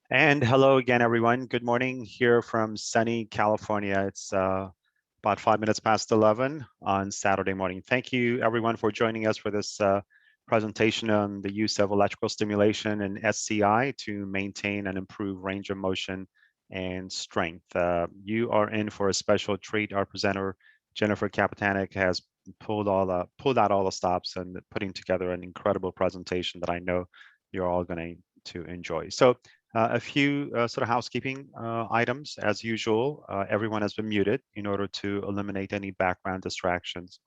And hello again, everyone. Good morning here from sunny California. It's about 5 minutes past 11 on Saturday morning. Thank you, everyone, for joining us for this presentation on the use of electrical stimulation and SCI to maintain and improve range of motion and strength. You are in for a special treat. Our presenter, Jennifer Kapetanic, has pulled out all the stops and putting together an incredible presentation that I know you're all going to enjoy. So a few sort of housekeeping items. As usual, everyone has been muted in order to eliminate any background distractions.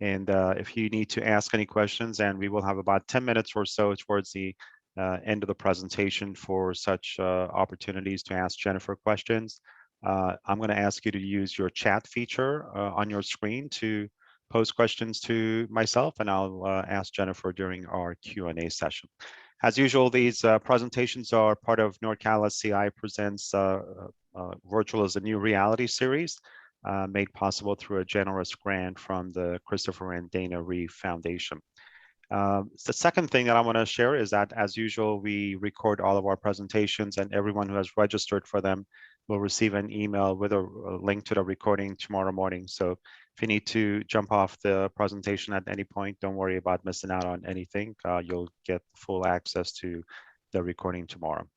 And if you need to ask any questions, and we will have about 10 minutes or so towards the end of the presentation for such opportunities to ask Jennifer questions. I'm going to ask you to use your chat feature on your screen to pose questions to myself, and I'll ask Jennifer during our Q&A session. As usual, these presentations are part of NorCal SCI Presents Virtual as a New Reality series, made possible through a generous grant from the Christopher and Dana Reeve Foundation. The second thing that I want to share is that, as usual, we record all of our presentations, and everyone who has registered for them will receive an email with a link to the recording tomorrow morning. So if you need to jump off the presentation at any point, don't worry about missing out on anything. You'll get full access to the recording tomorrow.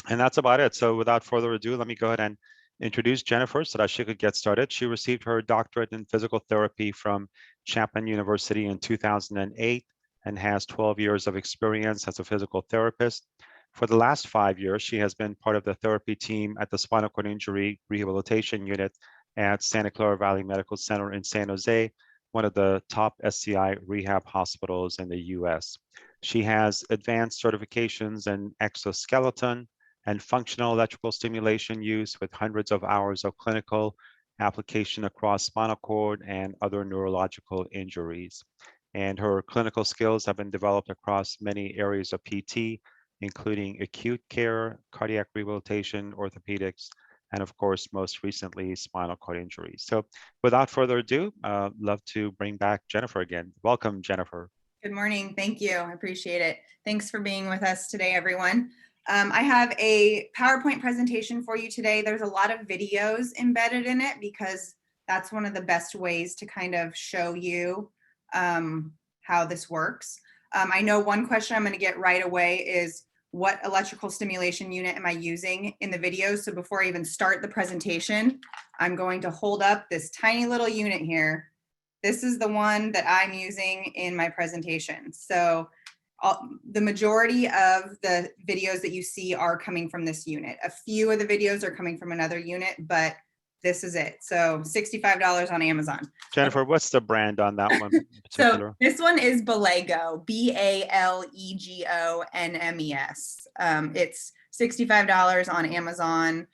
And that's about it. So without further ado, let me go ahead and introduce Jennifer so that she could get started. She received her doctorate in physical therapy from Chapman University in 2008 and has 12 years of experience as a physical therapist. For the last 5 years, she has been part of the therapy team at the Spinal Cord Injury Rehabilitation Unit at Santa Clara Valley Medical Center in San Jose, one of the top SCI rehab hospitals in the US. She has advanced certifications in exoskeleton and functional electrical stimulation use with hundreds of hours of clinical application across spinal cord and other neurological injuries. And her clinical skills have been developed across many areas of PT, including acute care, cardiac rehabilitation, orthopedics, and of course, most recently, spinal cord injuries. So without further ado, love to bring back Jennifer again. Welcome, Jennifer. Good morning. Thank you. I appreciate it. Thanks for being with us today, everyone. I have a PowerPoint presentation for you today. There's a lot of videos embedded in it because that's one of the best ways to kind of show you how this works. I know one question I'm going to get right away is, what electrical stimulation unit am I using in the video? So before I even start the presentation, I'm going to hold up this tiny little unit here. This is the one that I'm using in my presentation. So the majority of the videos that you see are coming from this unit. A few of the videos are coming from another unit, but this is it. So $65 on Amazon. Jennifer, okay. What's the brand on that one in particular? So this one is Balego, BALEGO NMES. It's $65 on Amazon.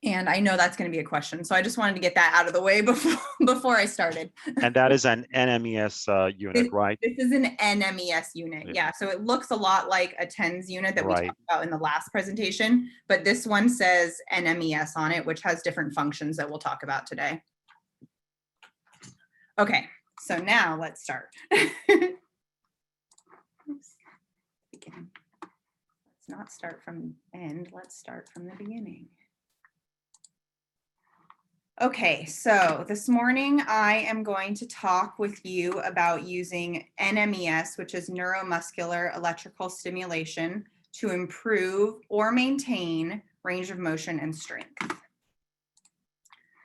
And I know that's going to be a question. So I just wanted to get that out of the way before I started. And that is an NMES unit, right? This is an NMES unit. Yeah. So it looks a lot like a TENS unit that we talked about in the last presentation, but this one says NMES on it, which has different functions that we'll talk about today. Okay. So now let's start. Oops. Begin. Let's not start from the end. Let's start from the beginning. Okay, so this morning I am going to talk with you about using NMES, which is Neuromuscular Electrical Stimulation, to improve or maintain range of motion and strength.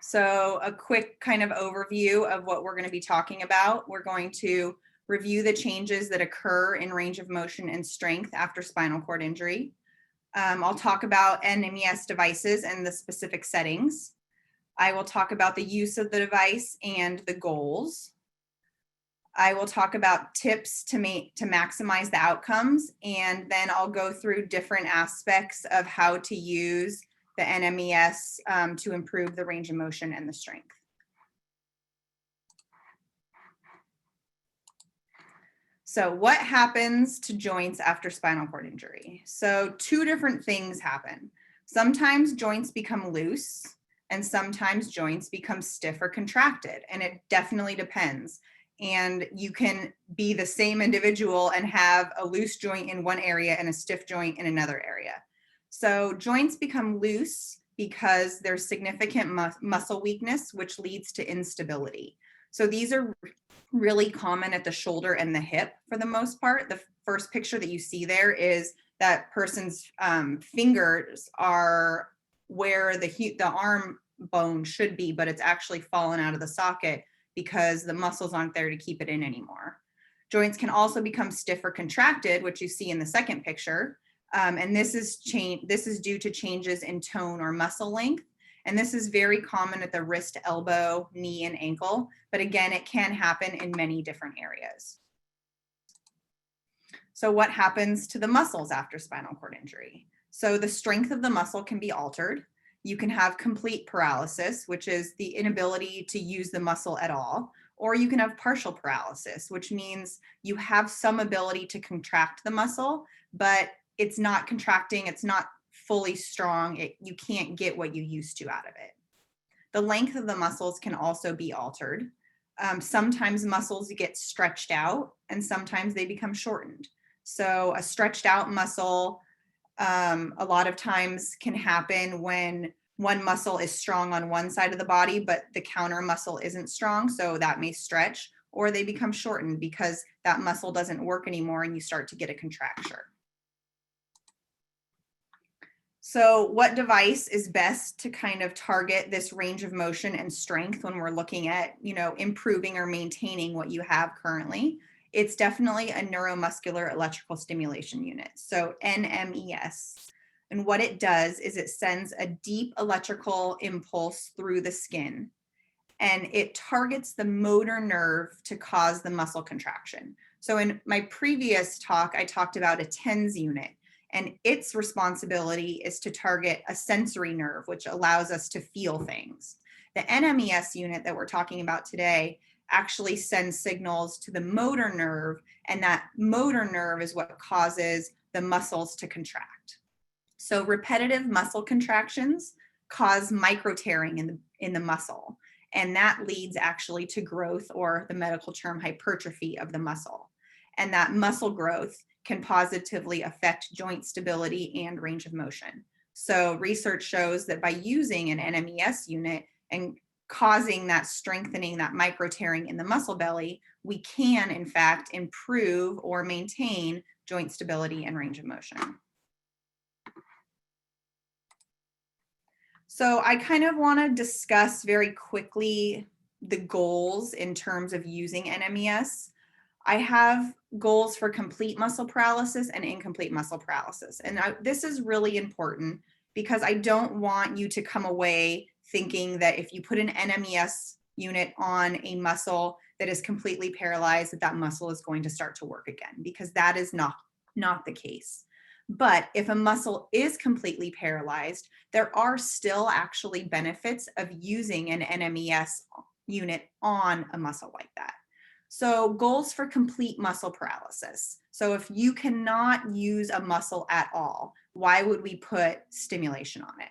So a quick kind of overview of what we're going to be talking about. We're going to review the changes that occur in range of motion and strength after spinal cord injury. I'll talk about NMES devices and the specific settings. I will talk about the use of the device and the goals. I will talk about tips to maximize the outcomes, and then I'll go through different aspects of how to use the NMES to improve the range of motion and the strength. So what happens to joints after spinal cord injury? So two different things happen. Sometimes joints become loose, and sometimes joints become stiff or contracted, and it definitely depends. And you can be the same individual and have a loose joint in one area and a stiff joint in another area. So joints become loose because there's significant muscle weakness, which leads to instability. So these are really common at the shoulder and the hip for the most part. The first picture that you see there is that person's fingers are where the arm bone should be, but it's actually fallen out of the socket because the muscles aren't there to keep it in anymore. Joints can also become stiff or contracted, which you see in the second picture. And this is due to changes in tone or muscle length. And this is very common at the wrist, elbow, knee, and ankle. But again, it can happen in many different areas. So what happens to the muscles after spinal cord injury? So the strength of the muscle can be altered. You can have complete paralysis, which is the inability to use the muscle at all. Or you can have partial paralysis, which means you have some ability to contract the muscle, but it's not contracting, it's not fully strong, you can't get what you used to out of it. The length of the muscles can also be altered. Sometimes muscles get stretched out and sometimes they become shortened. So a stretched out muscle a lot of times can happen when one muscle is strong on one side of the body, but the counter muscle isn't strong, so that may stretch, or they become shortened because that muscle doesn't work anymore and you start to get a contracture. So what device is best to kind of target this range of motion and strength when we're looking at, improving or maintaining what you have currently? It's definitely a neuromuscular electrical stimulation unit, so NMES. And what it does is it sends a deep electrical impulse through the skin, and it targets the motor nerve to cause the muscle contraction. So in my previous talk, I talked about a TENS unit, and its responsibility is to target a sensory nerve, which allows us to feel things. The NMES unit that we're talking about today actually sends signals to the motor nerve, and that motor nerve is what causes the muscles to contract. So repetitive muscle contractions cause micro tearing in the muscle, and that leads actually to growth, or the medical term hypertrophy of the muscle. And that muscle growth can positively affect joint stability and range of motion. So research shows that by using an NMES unit and causing that strengthening, that micro tearing in the muscle belly, we can in fact improve or maintain joint stability and range of motion. So I kind of want to discuss very quickly the goals in terms of using NMES. I have goals for complete muscle paralysis and incomplete muscle paralysis. And this is really important because I don't want you to come away thinking that if you put an NMES unit on a muscle that is completely paralyzed, that muscle is going to start to work again, because that is not the case. But if a muscle is completely paralyzed, there are still actually benefits of using an NMES unit on a muscle like that. So goals for complete muscle paralysis. So if you cannot use a muscle at all, why would we put stimulation on it?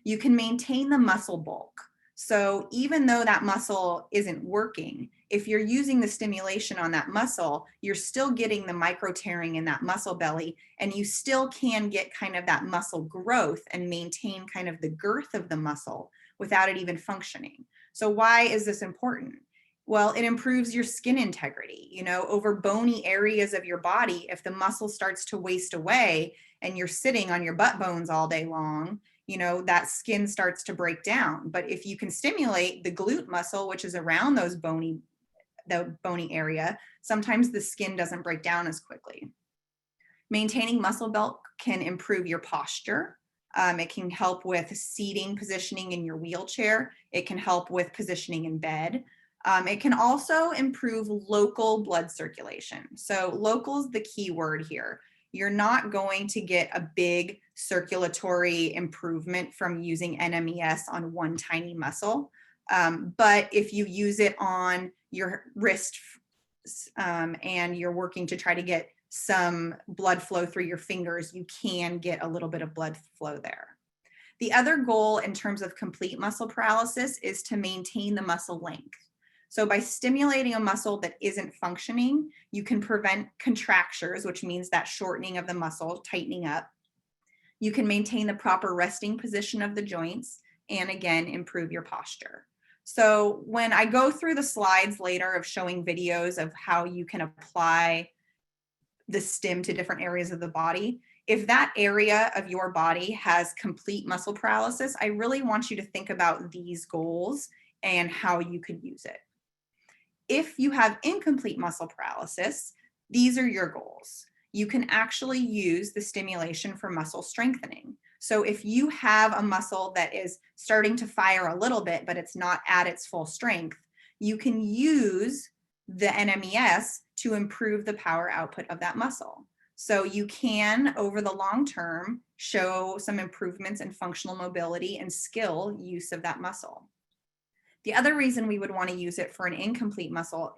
You can maintain the muscle bulk. So even though that muscle isn't working, if you're using the stimulation on that muscle, you're still getting the micro tearing in that muscle belly, and you still can get kind of that muscle growth and maintain kind of the girth of the muscle without it even functioning. So why is this important? Well, it improves your skin integrity, over bony areas of your body. If the muscle starts to waste away and you're sitting on your butt bones all day long, that skin starts to break down. But if you can stimulate the glute muscle, which is around the bony area, sometimes the skin doesn't break down as quickly. Maintaining muscle bulk can improve your posture. It can help with seating positioning in your wheelchair. It can help with positioning in bed. It can also improve local blood circulation. So local is the key word here. You're not going to get a big circulatory improvement from using NMES on one tiny muscle. But if you use it on your wrist and you're working to try to get some blood flow through your fingers, you can get a little bit of blood flow there. The other goal in terms of complete muscle paralysis is to maintain the muscle length. So by stimulating a muscle that isn't functioning, you can prevent contractures, which means that shortening of the muscle, tightening up. You can maintain the proper resting position of the joints and again, improve your posture. So when I go through the slides later of showing videos of how you can apply the stim to different areas of the body, if that area of your body has complete muscle paralysis, I really want you to think about these goals and how you could use it. If you have incomplete muscle paralysis, these are your goals. You can actually use the stimulation for muscle strengthening. So if you have a muscle that is starting to fire a little bit, but it's not at its full strength, you can use the NMES to improve the power output of that muscle. So you can, over the long term, show some improvements in functional mobility and skill use of that muscle. The other reason we would want to use it for an incomplete muscle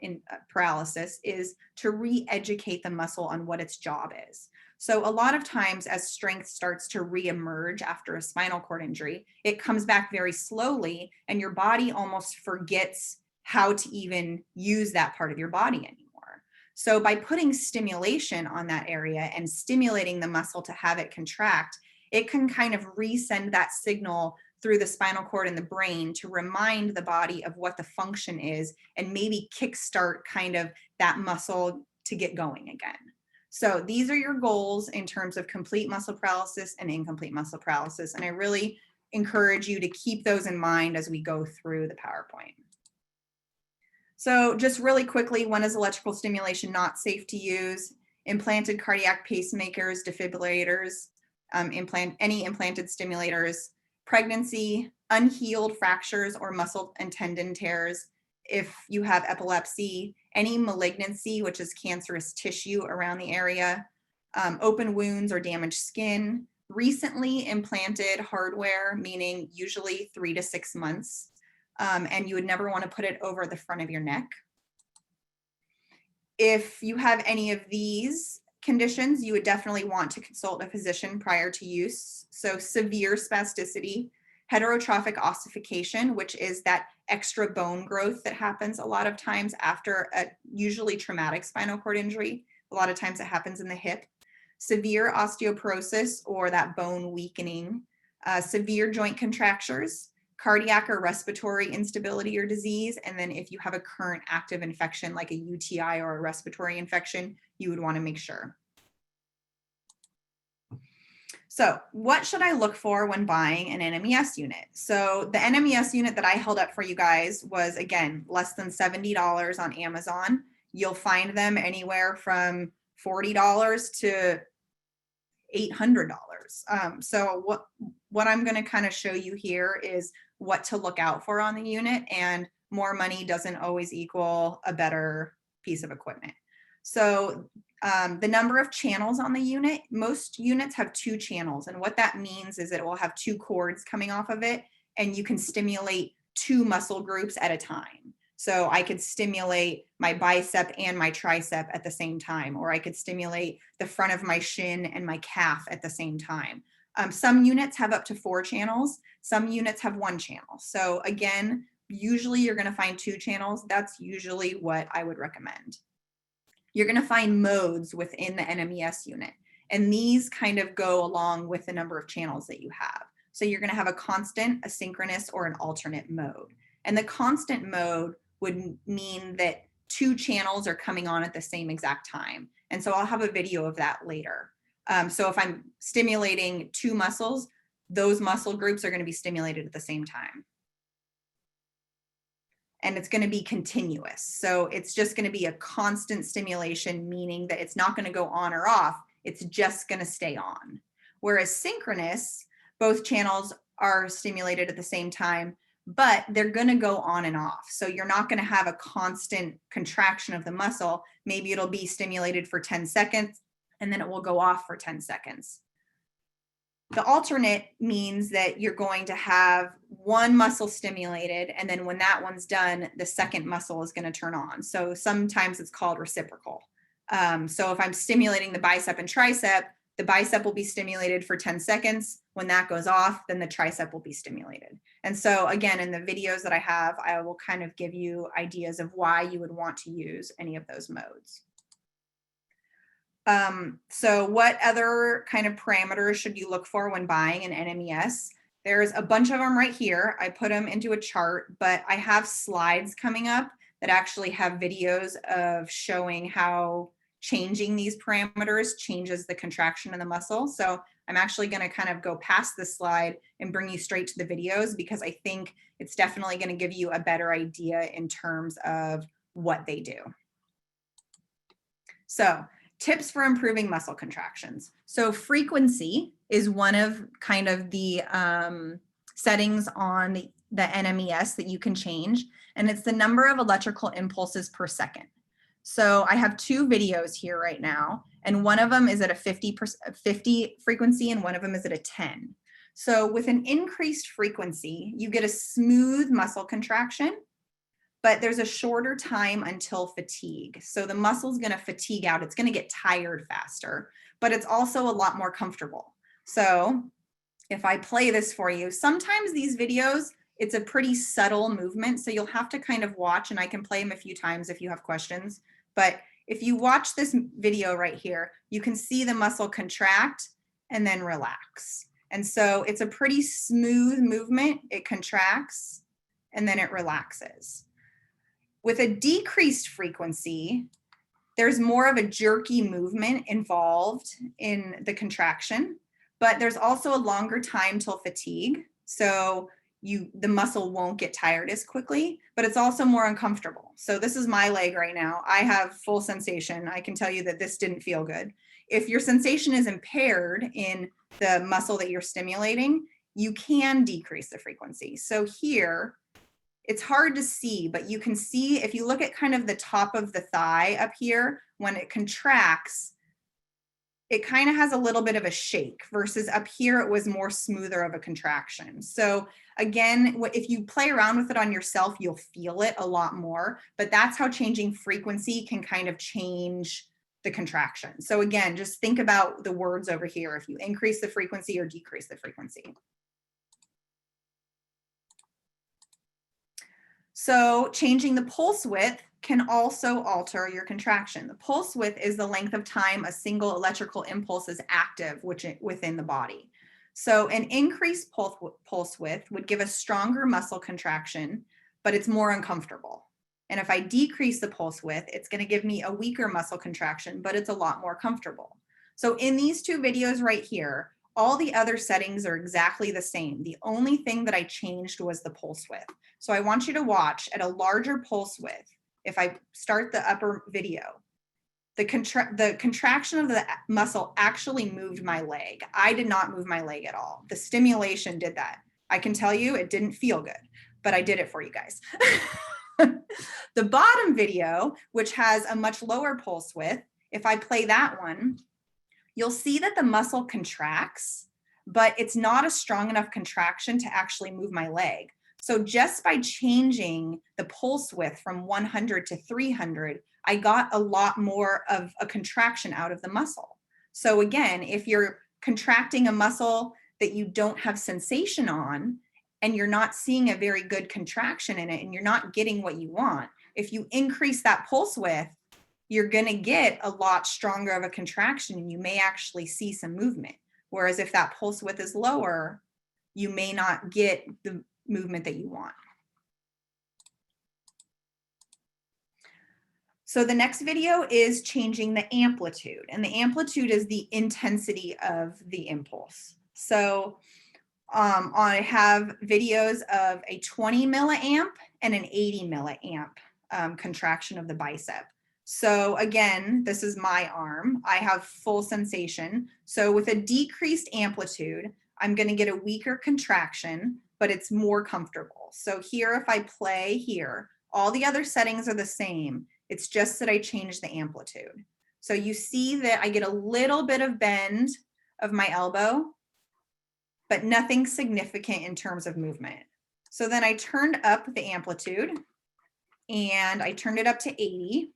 paralysis is to re-educate the muscle on what its job is. So a lot of times as strength starts to re-emerge after a spinal cord injury, it comes back very slowly and your body almost forgets how to even use that part of your body anymore. So by putting stimulation on that area and stimulating the muscle to have it contract, it can kind of resend that signal through the spinal cord and the brain to remind the body of what the function is and maybe kickstart kind of that muscle to get going again. So these are your goals in terms of complete muscle paralysis and incomplete muscle paralysis. And I really encourage you to keep those in mind as we go through the PowerPoint. So just really quickly, when is electrical stimulation not safe to use? Implanted cardiac pacemakers, defibrillators, any implanted stimulators, pregnancy, unhealed fractures or muscle and tendon tears, if you have epilepsy, any malignancy, which is cancerous tissue around the area, open wounds or damaged skin, recently implanted hardware, meaning usually 3 to 6 months, and you would never want to put it over the front of your neck. If you have any of these conditions, you would definitely want to consult a physician prior to use. So severe spasticity, heterotrophic ossification, which is that extra bone growth that happens a lot of times after a usually traumatic spinal cord injury. A lot of times it happens in the hip. Severe osteoporosis or that bone weakening, severe joint contractures, cardiac or respiratory instability or disease. And then if you have a current active infection like a UTI or a respiratory infection, you would want to make sure. So what should I look for when buying an NMES unit? So the NMES unit that I held up for you guys was, again, less than $70 on Amazon. You'll find them anywhere from $40 to $800. So what I'm going to kind of show you here is what to look out for on the unit, and more money doesn't always equal a better piece of equipment. So the number of channels on the unit, most units have 2 channels. And what that means is it will have 2 cords coming off of it, and you can stimulate 2 muscle groups at a time. So I could stimulate my bicep and my tricep at the same time, or I could stimulate the front of my shin and my calf at the same time. Some units have up to 4 channels. Some units have 1 channel. So again, usually you're going to find 2 channels. That's usually what I would recommend. You're going to find modes within the NMES unit, and these kind of go along with the number of channels that you have. So you're going to have a constant, a synchronous, or an alternate mode. And the constant mode would mean that 2 channels are coming on at the same exact time. And so I'll have a video of that later. So if I'm stimulating 2 muscles, those muscle groups are going to be stimulated at the same time. And it's going to be continuous. So it's just going to be a constant stimulation, meaning that it's not going to go on or off. It's just going to stay on. Whereas synchronous, both channels are stimulated at the same time, but they're going to go on and off. So you're not going to have a constant contraction of the muscle. Maybe it'll be stimulated for 10 seconds and then it will go off for 10 seconds. The alternate means that you're going to have one muscle stimulated, and then when that one's done, the second muscle is going to turn on. So sometimes it's called reciprocal. So if I'm stimulating the bicep and tricep, the bicep will be stimulated for 10 seconds. When that goes off, then the tricep will be stimulated. And so again, in the videos that I have, I will kind of give you ideas of why you would want to use any of those modes. So what other kind of parameters should you look for when buying an NMES? There's a bunch of them right here. I put them into a chart, but I have slides coming up that actually have videos of showing how changing these parameters changes the contraction of the muscle. So I'm actually going to kind of go past this slide and bring you straight to the videos, because I think it's definitely going to give you a better idea in terms of what they do. So tips for improving muscle contractions. So frequency is one of kind of the settings on the NMES that you can change, and it's the number of electrical impulses per second. So I have two videos here right now, and one of them is at a 50 frequency and one of them is at a 10. So with an increased frequency, you get a smooth muscle contraction, but there's a shorter time until fatigue. So the muscle's gonna fatigue out, it's gonna get tired faster, but it's also a lot more comfortable. So if I play this for you, sometimes these videos, it's a pretty subtle movement, so you'll have to kind of watch, and I can play them a few times if you have questions. But if you watch this video right here, you can see the muscle contract and then relax. And so it's a pretty smooth movement. It contracts and then it relaxes. With a decreased frequency, there's more of a jerky movement involved in the contraction, but there's also a longer time till fatigue. So the muscle won't get tired as quickly, but it's also more uncomfortable. So this is my leg right now. I have full sensation. I can tell you that this didn't feel good. If your sensation is impaired in the muscle that you're stimulating, you can decrease the frequency. So here, it's hard to see, but you can see if you look at kind of the top of the thigh up here, when it contracts, it kind of has a little bit of a shake, versus up here, it was more smoother of a contraction. So again, if you play around with it on yourself, you'll feel it a lot more, but that's how changing frequency can kind of change the contraction. So again, just think about the words over here, if you increase the frequency or decrease the frequency. So changing the pulse width can also alter your contraction. The pulse width is the length of time a single electrical impulse is active within the body. So an increased pulse width would give a stronger muscle contraction, but it's more uncomfortable. And if I decrease the pulse width, it's going to give me a weaker muscle contraction, but it's a lot more comfortable. So in these two videos right here, all the other settings are exactly the same. The only thing that I changed was the pulse width. So I want you to watch at a larger pulse width. If I start the upper video, the contraction of the muscle actually moved my leg. I did not move my leg at all. The stimulation did that. I can tell you it didn't feel good, but I did it for you guys. The bottom video, which has a much lower pulse width, if I play that one, you'll see that the muscle contracts, but it's not a strong enough contraction to actually move my leg. So just by changing the pulse width from 100 to 300, I got a lot more of a contraction out of the muscle. So again, if you're contracting a muscle that you don't have sensation on, and you're not seeing a very good contraction in it, and you're not getting what you want, if you increase that pulse width, you're going to get a lot stronger of a contraction, and you may actually see some movement. Whereas if that pulse width is lower, you may not get the movement that you want. So the next video is changing the amplitude, and the amplitude is the intensity of the impulse. So I have videos of a 20 milliamp and an 80 milliamp contraction of the bicep. So again, this is my arm. I have full sensation. So with a decreased amplitude, I'm going to get a weaker contraction, but it's more comfortable. So here, if I play here, all the other settings are the same. It's just that I changed the amplitude. So you see that I get a little bit of bend of my elbow, but nothing significant in terms of movement. So then I turned up the amplitude and I turned it up to 80.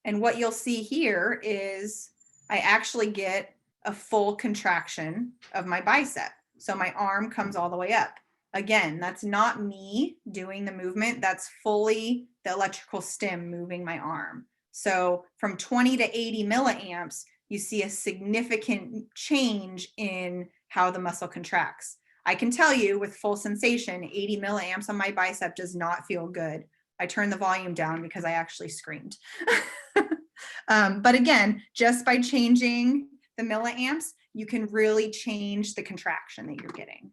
And what you'll see here is I actually get a full contraction of my bicep. So my arm comes all the way up. Again, that's not me doing the movement. That's fully the electrical stim moving my arm. So from 20 to 80 milliamps, you see a significant change in how the muscle contracts. I can tell you with full sensation, 80 milliamps on my bicep does not feel good. I turned the volume down because I actually screamed. But again, just by changing the milliamps, you can really change the contraction that you're getting.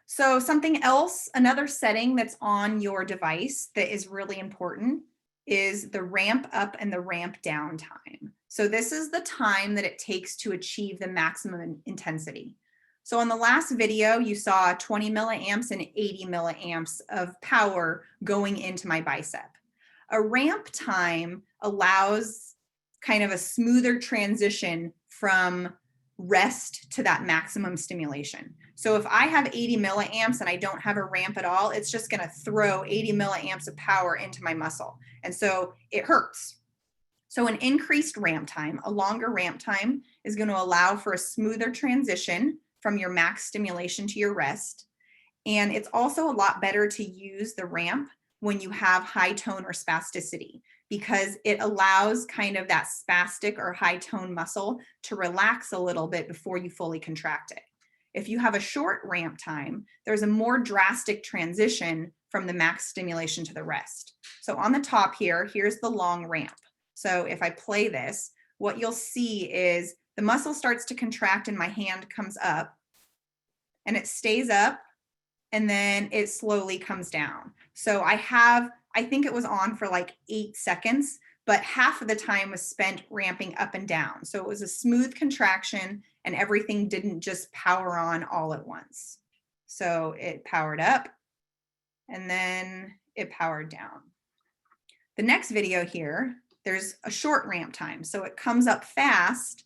So something else, another setting that's on your device that is really important is the ramp up and the ramp down time. So this is the time that it takes to achieve the maximum intensity. So on the last video, you saw 20 milliamps and 80 milliamps of power going into my bicep. A ramp time allows kind of a smoother transition from rest to that maximum stimulation. So if I have 80 milliamps and I don't have a ramp at all, it's just going to throw 80 milliamps of power into my muscle. And so it hurts. So an increased ramp time, a longer ramp time, is going to allow for a smoother transition from your max stimulation to your rest. And it's also a lot better to use the ramp when you have high tone or spasticity, because it allows kind of that spastic or high tone muscle to relax a little bit before you fully contract it. If you have a short ramp time, there's a more drastic transition from the max stimulation to the rest. So on the top here, here's the long ramp. So if I play this, what you'll see is the muscle starts to contract and my hand comes up and it stays up and then it slowly comes down. So I think it was on for like 8 seconds, but half of the time was spent ramping up and down. So it was a smooth contraction and everything didn't just power on all at once. So it powered up and then it powered down. The next video here, there's a short ramp time. So it comes up fast,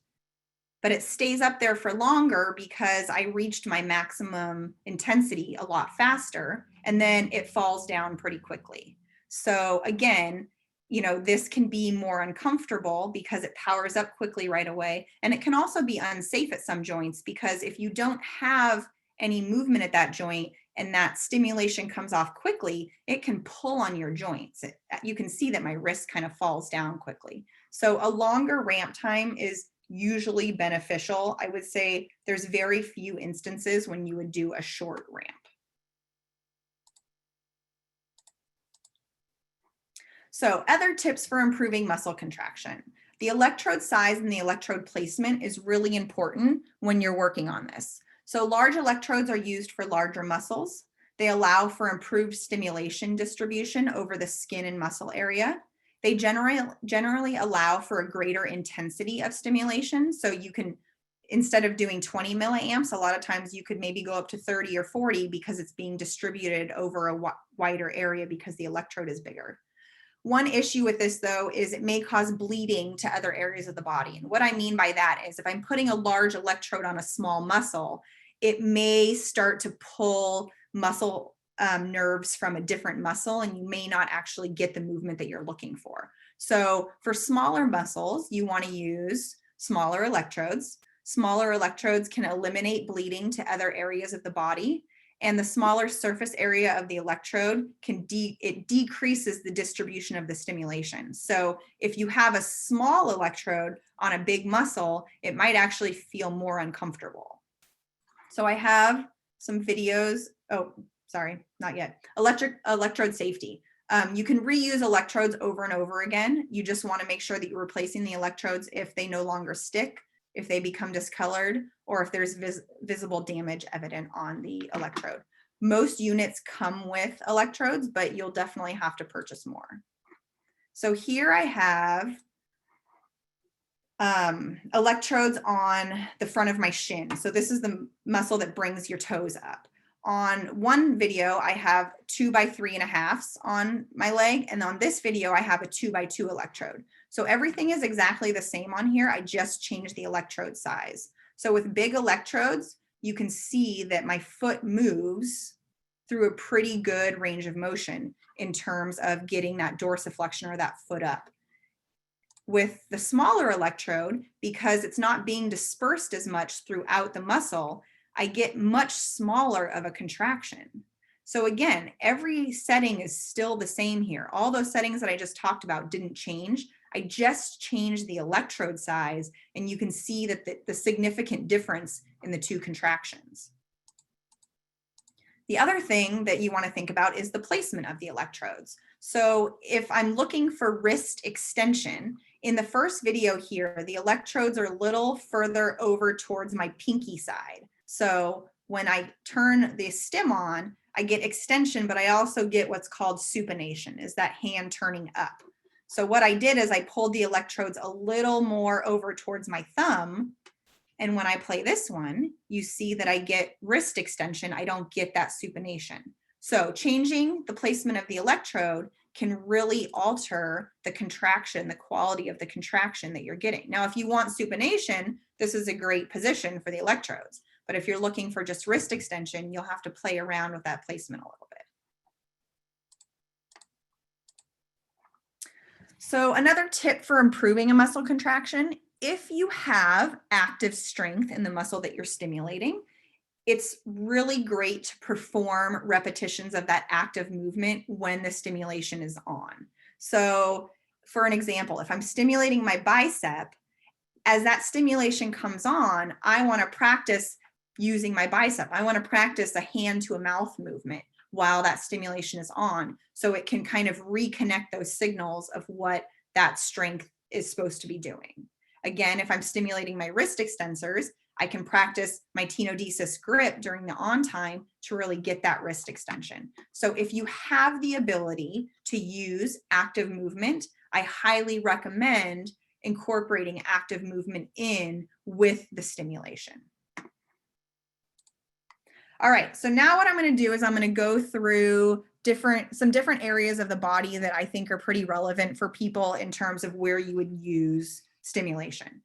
but it stays up there for longer because I reached my maximum intensity a lot faster, and then it falls down pretty quickly. So again, you know, this can be more uncomfortable because it powers up quickly right away. And it can also be unsafe at some joints because if you don't have any movement at that joint and that stimulation comes off quickly, it can pull on your joints. You can see that my wrist kind of falls down quickly. So a longer ramp time is usually beneficial. I would say there's very few instances when you would do a short ramp. So other tips for improving muscle contraction. The electrode size and the electrode placement is really important when you're working on this. So large electrodes are used for larger muscles. They allow for improved stimulation distribution over the skin and muscle area. They generally allow for a greater intensity of stimulation. So you can, instead of doing 20 milliamps, a lot of times you could maybe go up to 30 or 40 because it's being distributed over a wider area because the electrode is bigger. One issue with this though is it may cause bleeding to other areas of the body. And what I mean by that is if I'm putting a large electrode on a small muscle, it may start to pull muscle nerves from a different muscle and you may not actually get the movement that you're looking for. So for smaller muscles, you want to use smaller electrodes. Smaller electrodes can eliminate bleeding to other areas of the body. And the smaller surface area of the electrode it decreases the distribution of the stimulation. So if you have a small electrode on a big muscle, it might actually feel more uncomfortable. So I have some videos. Oh, sorry, not yet. Electrode safety. You can reuse electrodes over and over again. You just want to make sure that you're replacing the electrodes if they no longer stick, if they become discolored, or if there's visible damage evident on the electrode. Most units come with electrodes, but you'll definitely have to purchase more. So here I have electrodes on the front of my shin. So this is the muscle that brings your toes up. On one video, I have 2 by 3.5 on my leg. And on this video, I have a 2 by 2 electrode. So everything is exactly the same on here. I just changed the electrode size. So with big electrodes, you can see that my foot moves through a pretty good range of motion in terms of getting that dorsiflexion or that foot up. With the smaller electrode, because it's not being dispersed as much throughout the muscle, I get much smaller of a contraction. So again, every setting is still the same here. All those settings that I just talked about didn't change. I just changed the electrode size, and you can see that the significant difference in the two contractions. The other thing that you want to think about is the placement of the electrodes. So if I'm looking for wrist extension, in the first video here, the electrodes are a little further over towards my pinky side. So when I turn the stim on, I get extension, but I also get what's called supination, is that hand turning up. So what I did is I pulled the electrodes a little more over towards my thumb. And when I play this one, you see that I get wrist extension. I don't get that supination. So changing the placement of the electrode can really alter the contraction, the quality of the contraction that you're getting. Now, if you want supination, this is a great position for the electrodes. But if you're looking for just wrist extension, you'll have to play around with that placement a little bit. So another tip for improving a muscle contraction, if you have active strength in the muscle that you're stimulating, it's really great to perform repetitions of that active movement when the stimulation is on. So for an example, if I'm stimulating my bicep, as that stimulation comes on, I want to practice using my bicep. I want to practice a hand to a mouth movement while that stimulation is on, so it can kind of reconnect those signals of what that strength is supposed to be doing. Again, if I'm stimulating my wrist extensors, I can practice my tenodesis grip during the on time to really get that wrist extension. So if you have the ability to use active movement, I highly recommend incorporating active movement in with the stimulation. All right, so now what I'm going to do is I'm going to go through some different areas of the body that I think are pretty relevant for people in terms of where you would use stimulation.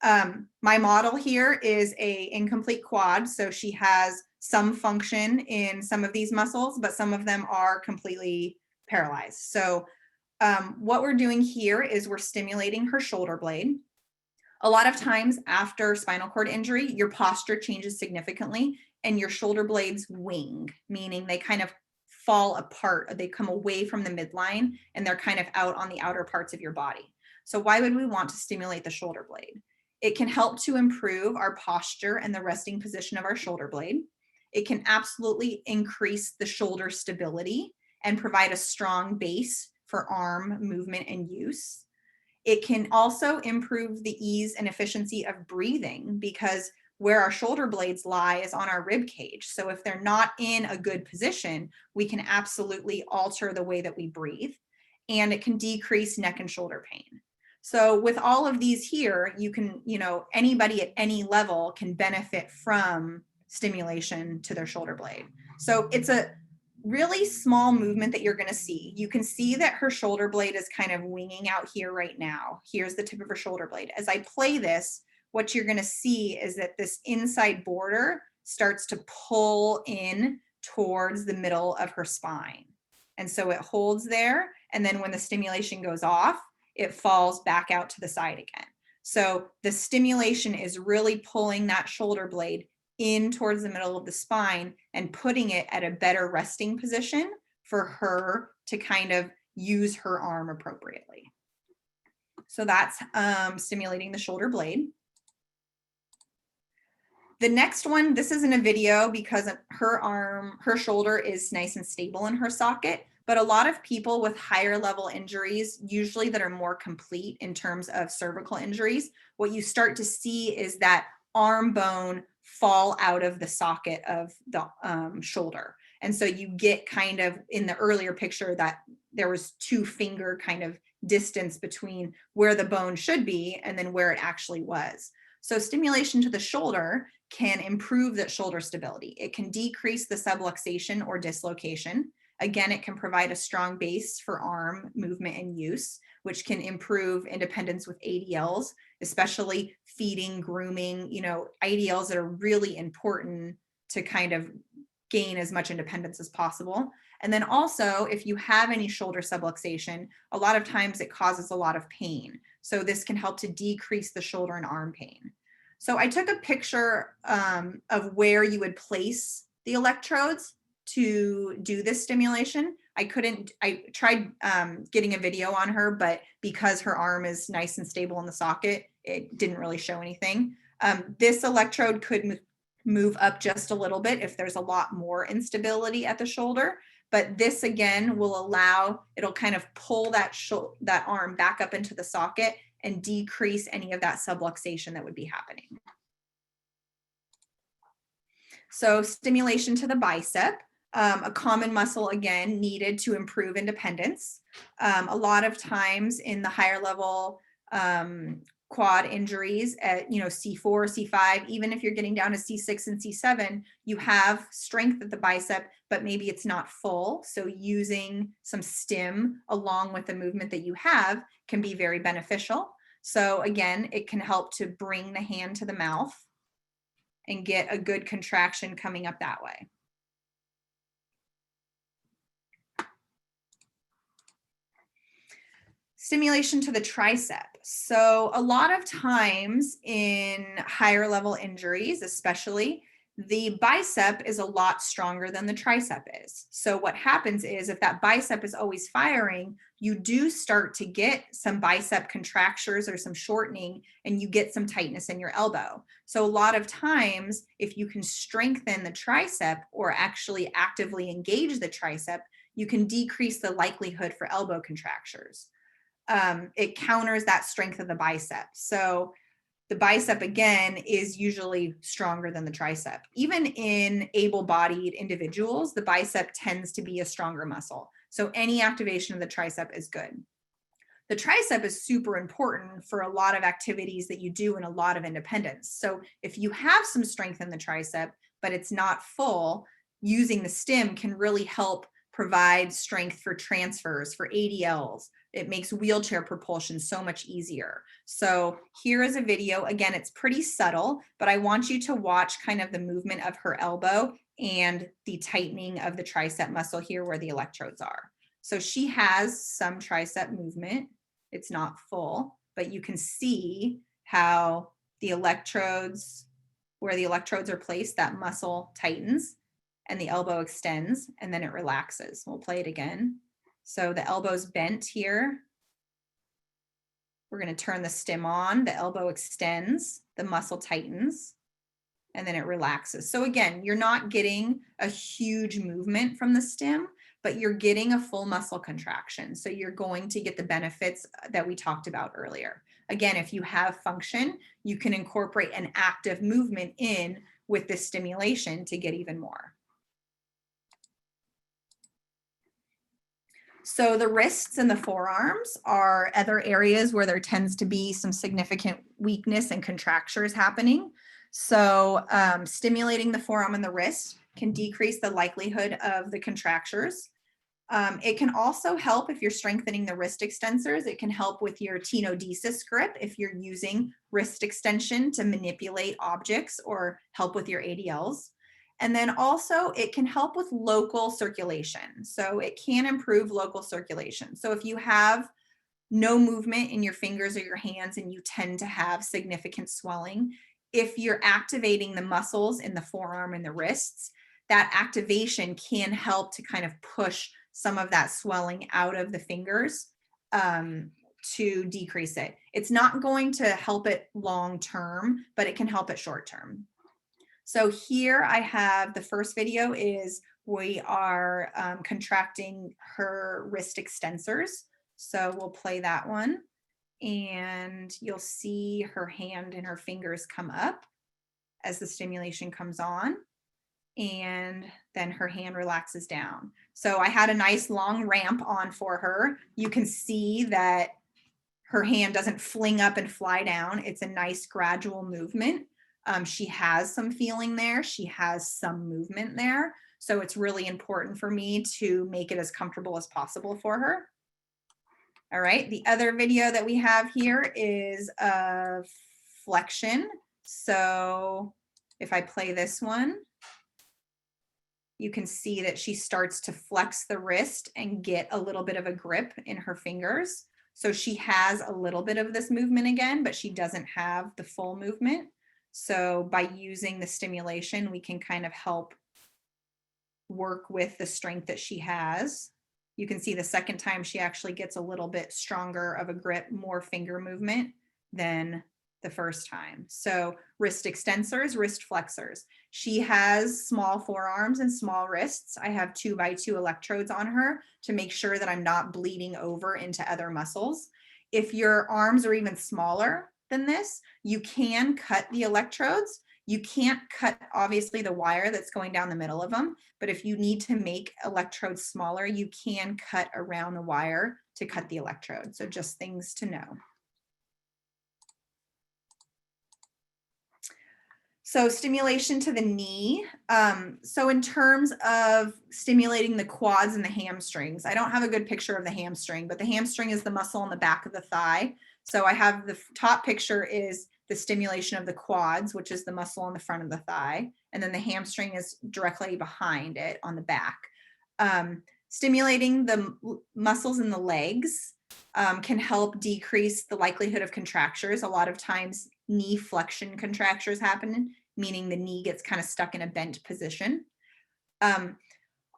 My model here is a incomplete quad, so she has some function in some of these muscles, but some of them are completely paralyzed. So what we're doing here is we're stimulating her shoulder blade. A lot of times after spinal cord injury, your posture changes significantly and your shoulder blades wing, meaning they kind of fall apart. They come away from the midline and they're kind of out on the outer parts of your body. So why would we want to stimulate the shoulder blade? It can help to improve our posture and the resting position of our shoulder blade. It can absolutely increase the shoulder stability and provide a strong base for arm movement and use. It can also improve the ease and efficiency of breathing, because where our shoulder blades lie is on our rib cage. So if they're not in a good position, we can absolutely alter the way that we breathe, and it can decrease neck and shoulder pain. So with all of these here, you can, anybody at any level can benefit from stimulation to their shoulder blade. So it's a really small movement that you're going to see. You can see that her shoulder blade is kind of winging out here right now. Here's the tip of her shoulder blade. As I play this, what you're going to see is that this inside border starts to pull in towards the middle of her spine. And so it holds there. And then when the stimulation goes off, it falls back out to the side again. So the stimulation is really pulling that shoulder blade in towards the middle of the spine and putting it at a better resting position for her to kind of use her arm appropriately. So that's stimulating the shoulder blade. The next one, this isn't a video because her shoulder is nice and stable in her socket, but a lot of people with higher level injuries, usually that are more complete in terms of cervical injuries, what you start to see is that arm bone fall out of the socket of the shoulder. And so you get kind of in the earlier picture that there was 2-finger kind of distance between where the bone should be and then where it actually was. So stimulation to the shoulder can improve that shoulder stability. It can decrease the subluxation or dislocation. Again, it can provide a strong base for arm movement and use, which can improve independence with ADLs, especially feeding, grooming, IDLs that are really important to kind of gain as much independence as possible. And then also, if you have any shoulder subluxation, a lot of times it causes a lot of pain. So this can help to decrease the shoulder and arm pain. So I took a picture of where you would place the electrodes. to do this stimulation. I tried getting a video on her, but because her arm is nice and stable in the socket, it didn't really show anything. This electrode could move up just a little bit if there's a lot more instability at the shoulder, but this again will allow, it'll kind of pull that arm back up into the socket and decrease any of that subluxation that would be happening. So stimulation to the bicep, a common muscle again needed to improve independence. A lot of times in the higher level quad injuries at C4, C5, even if you're getting down to C6 and C7, you have strength at the bicep, but maybe it's not full. So using some stim along with the movement that you have can be very beneficial. So again, it can help to bring the hand to the mouth and get a good contraction coming up that way. Stimulation to the tricep. So a lot of times in higher level injuries, especially, the bicep is a lot stronger than the tricep is. So what happens is if that bicep is always firing, you do start to get some bicep contractures or some shortening, and you get some tightness in your elbow. So a lot of times, if you can strengthen the tricep or actually actively engage the tricep, you can decrease the likelihood for elbow contractures. It counters that strength of the bicep. So the bicep, again, is usually stronger than the tricep. Even in able-bodied individuals, the bicep tends to be a stronger muscle. So any activation of the tricep is good. The tricep is super important for a lot of activities that you do in a lot of independence. So if you have some strength in the tricep, but it's not full, using the stim can really help provide strength for transfers, for ADLs. It makes wheelchair propulsion so much easier. So here is a video. Again, it's pretty subtle, but I want you to watch kind of the movement of her elbow and the tightening of the tricep muscle here where the electrodes are. So she has some tricep movement. It's not full, but you can see how the electrodes, where the electrodes are placed, that muscle tightens and the elbow extends and then it relaxes. We'll play it again. So the elbow's bent here. We're going to turn the stim on. The elbow extends, the muscle tightens, and then it relaxes. So again, you're not getting a huge movement from the stim, but you're getting a full muscle contraction. So you're going to get the benefits that we talked about earlier. Again, if you have function, you can incorporate an active movement in with this stimulation to get even more. So the wrists and the forearms are other areas where there tends to be some significant weakness and contractures happening. So stimulating the forearm and the wrist can decrease the likelihood of the contractures. It can also help if you're strengthening the wrist extensors. It can help with your tenodesis grip if you're using wrist extension to manipulate objects or help with your ADLs. And then also it can help with local circulation. So it can improve local circulation. So if you have no movement in your fingers or your hands and you tend to have significant swelling, if you're activating the muscles in the forearm and the wrists, that activation can help to kind of push some of that swelling out of the fingers to decrease it. It's not going to help it long term, but it can help it short term. So here I have the first video is we are contracting her wrist extensors. So we'll play that one and you'll see her hand and her fingers come up as the stimulation comes on, and then her hand relaxes down. So I had a nice long ramp on for her. You can see that her hand doesn't fling up and fly down. It's a nice gradual movement. She has some feeling there. She has some movement there. So it's really important for me to make it as comfortable as possible for her. All right, the other video that we have here is of flexion. So if I play this one, you can see that she starts to flex the wrist and get a little bit of a grip in her fingers. So she has a little bit of this movement again, but she doesn't have the full movement. So by using the stimulation, we can kind of help work with the strength that she has. You can see the second time she actually gets a little bit stronger of a grip, more finger movement than the first time. So wrist extensors, wrist flexors. She has small forearms and small wrists. I have 2x2 electrodes on her to make sure that I'm not bleeding over into other muscles. If your arms are even smaller than this, you can cut the electrodes. You can't cut, obviously, the wire that's going down the middle of them, but if you need to make electrodes smaller, you can cut around the wire to cut the electrode. So just things to know. So stimulation to the knee. So in terms of stimulating the quads and the hamstrings, I don't have a good picture of the hamstring, but the hamstring is the muscle on the back of the thigh. So I have the top picture is the stimulation of the quads, which is the muscle on the front of the thigh. And then the hamstring is directly behind it on the back. Stimulating the muscles in the legs can help decrease the likelihood of contractures. A lot of times knee flexion contractures happen, meaning the knee gets kind of stuck in a bent position.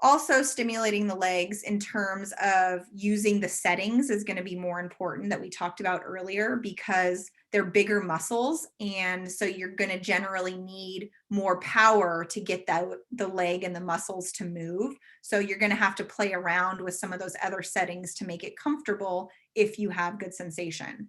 Also stimulating the legs in terms of using the settings is going to be more important that we talked about earlier because they're bigger muscles. And so you're going to generally need more power to get the leg and the muscles to move. So you're going to have to play around with some of those other settings to make it comfortable if you have good sensation.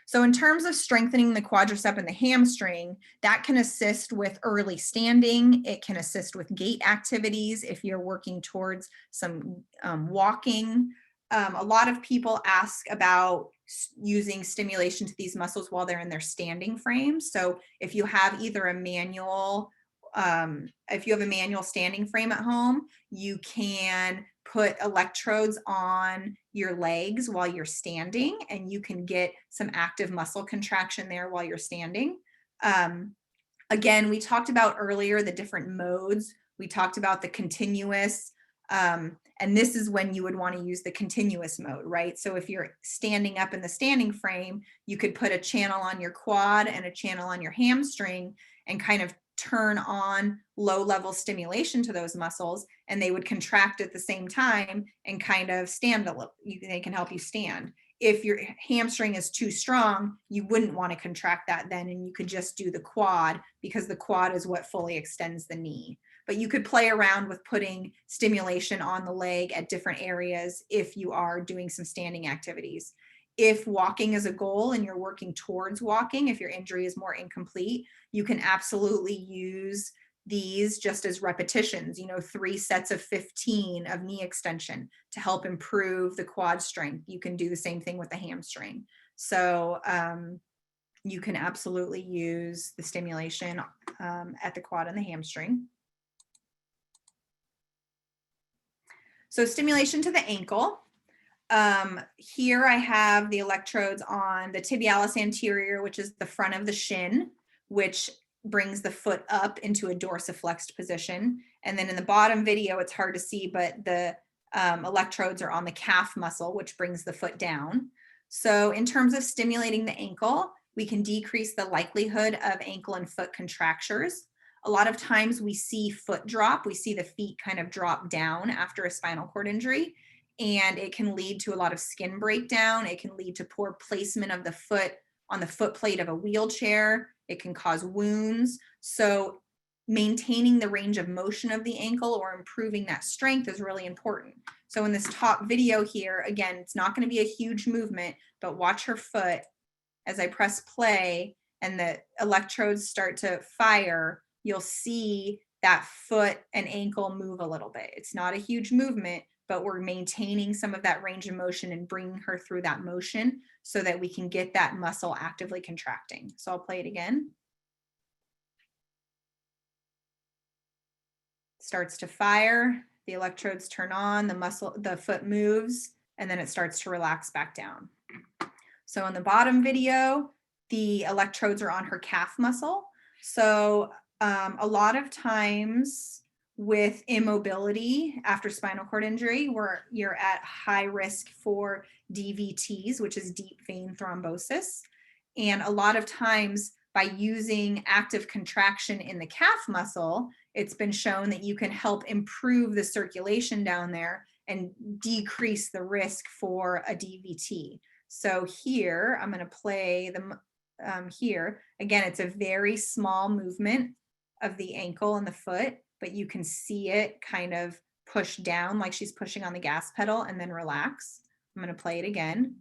So in terms of strengthening the quadricep and the hamstring, that can assist with early standing. It can assist with gait activities if you're working towards some walking. A lot of people ask about using stimulation to these muscles while they're in their standing frame. So if you have either a manual, standing frame at home, you can put electrodes on your legs while you're standing, and you can get some active muscle contraction there while you're standing. Again, we talked about earlier the different modes. We talked about the continuous, and this is when you would want to use the continuous mode, right? So if you're standing up in the standing frame, you could put a channel on your quad and a channel on your hamstring and kind of turn on low-level stimulation to those muscles, and they would contract at the same time and kind of stand a little. They can help you stand. If your hamstring is too strong, you wouldn't want to contract that then, and you could just do the quad because the quad is what fully extends the knee. But you could play around with putting stimulation on the leg at different areas if you are doing some standing activities. If walking is a goal and you're working towards walking, if your injury is more incomplete, you can absolutely use these just as repetitions, 3 sets of 15 of knee extension to help improve the quad strength. You can do the same thing with the hamstring. So you can absolutely use the stimulation at the quad and the hamstring. So stimulation to the ankle. Here I have the electrodes on the tibialis anterior, which is the front of the shin, which brings the foot up into a dorsiflexed position. And then in the bottom video, it's hard to see, but the electrodes are on the calf muscle, which brings the foot down. So in terms of stimulating the ankle, we can decrease the likelihood of ankle and foot contractures. A lot of times we see foot drop. We see the feet kind of drop down after a spinal cord injury, and it can lead to a lot of skin breakdown. It can lead to poor placement of the foot on the foot plate of a wheelchair. It can cause wounds. So maintaining the range of motion of the ankle or improving that strength is really important. So in this top video here, again, it's not going to be a huge movement, but watch her foot as I press play and the electrodes start to fire. You'll see that foot and ankle move a little bit. It's not a huge movement, but we're maintaining some of that range of motion and bringing her through that motion so that we can get that muscle actively contracting. So I'll play it again. Starts to fire, the electrodes turn on, the foot moves, and then it starts to relax back down. So in the bottom video, the electrodes are on her calf muscle. So a lot of times with immobility after spinal cord injury, where you're at high risk for DVTs, which is deep vein thrombosis. And a lot of times by using active contraction in the calf muscle, it's been shown that you can help improve the circulation down there and decrease the risk for a DVT. So here, I'm going to play them here. Again, it's a very small movement of the ankle and the foot, but you can see it kind of push down like she's pushing on the gas pedal and then relax. I'm going to play it again.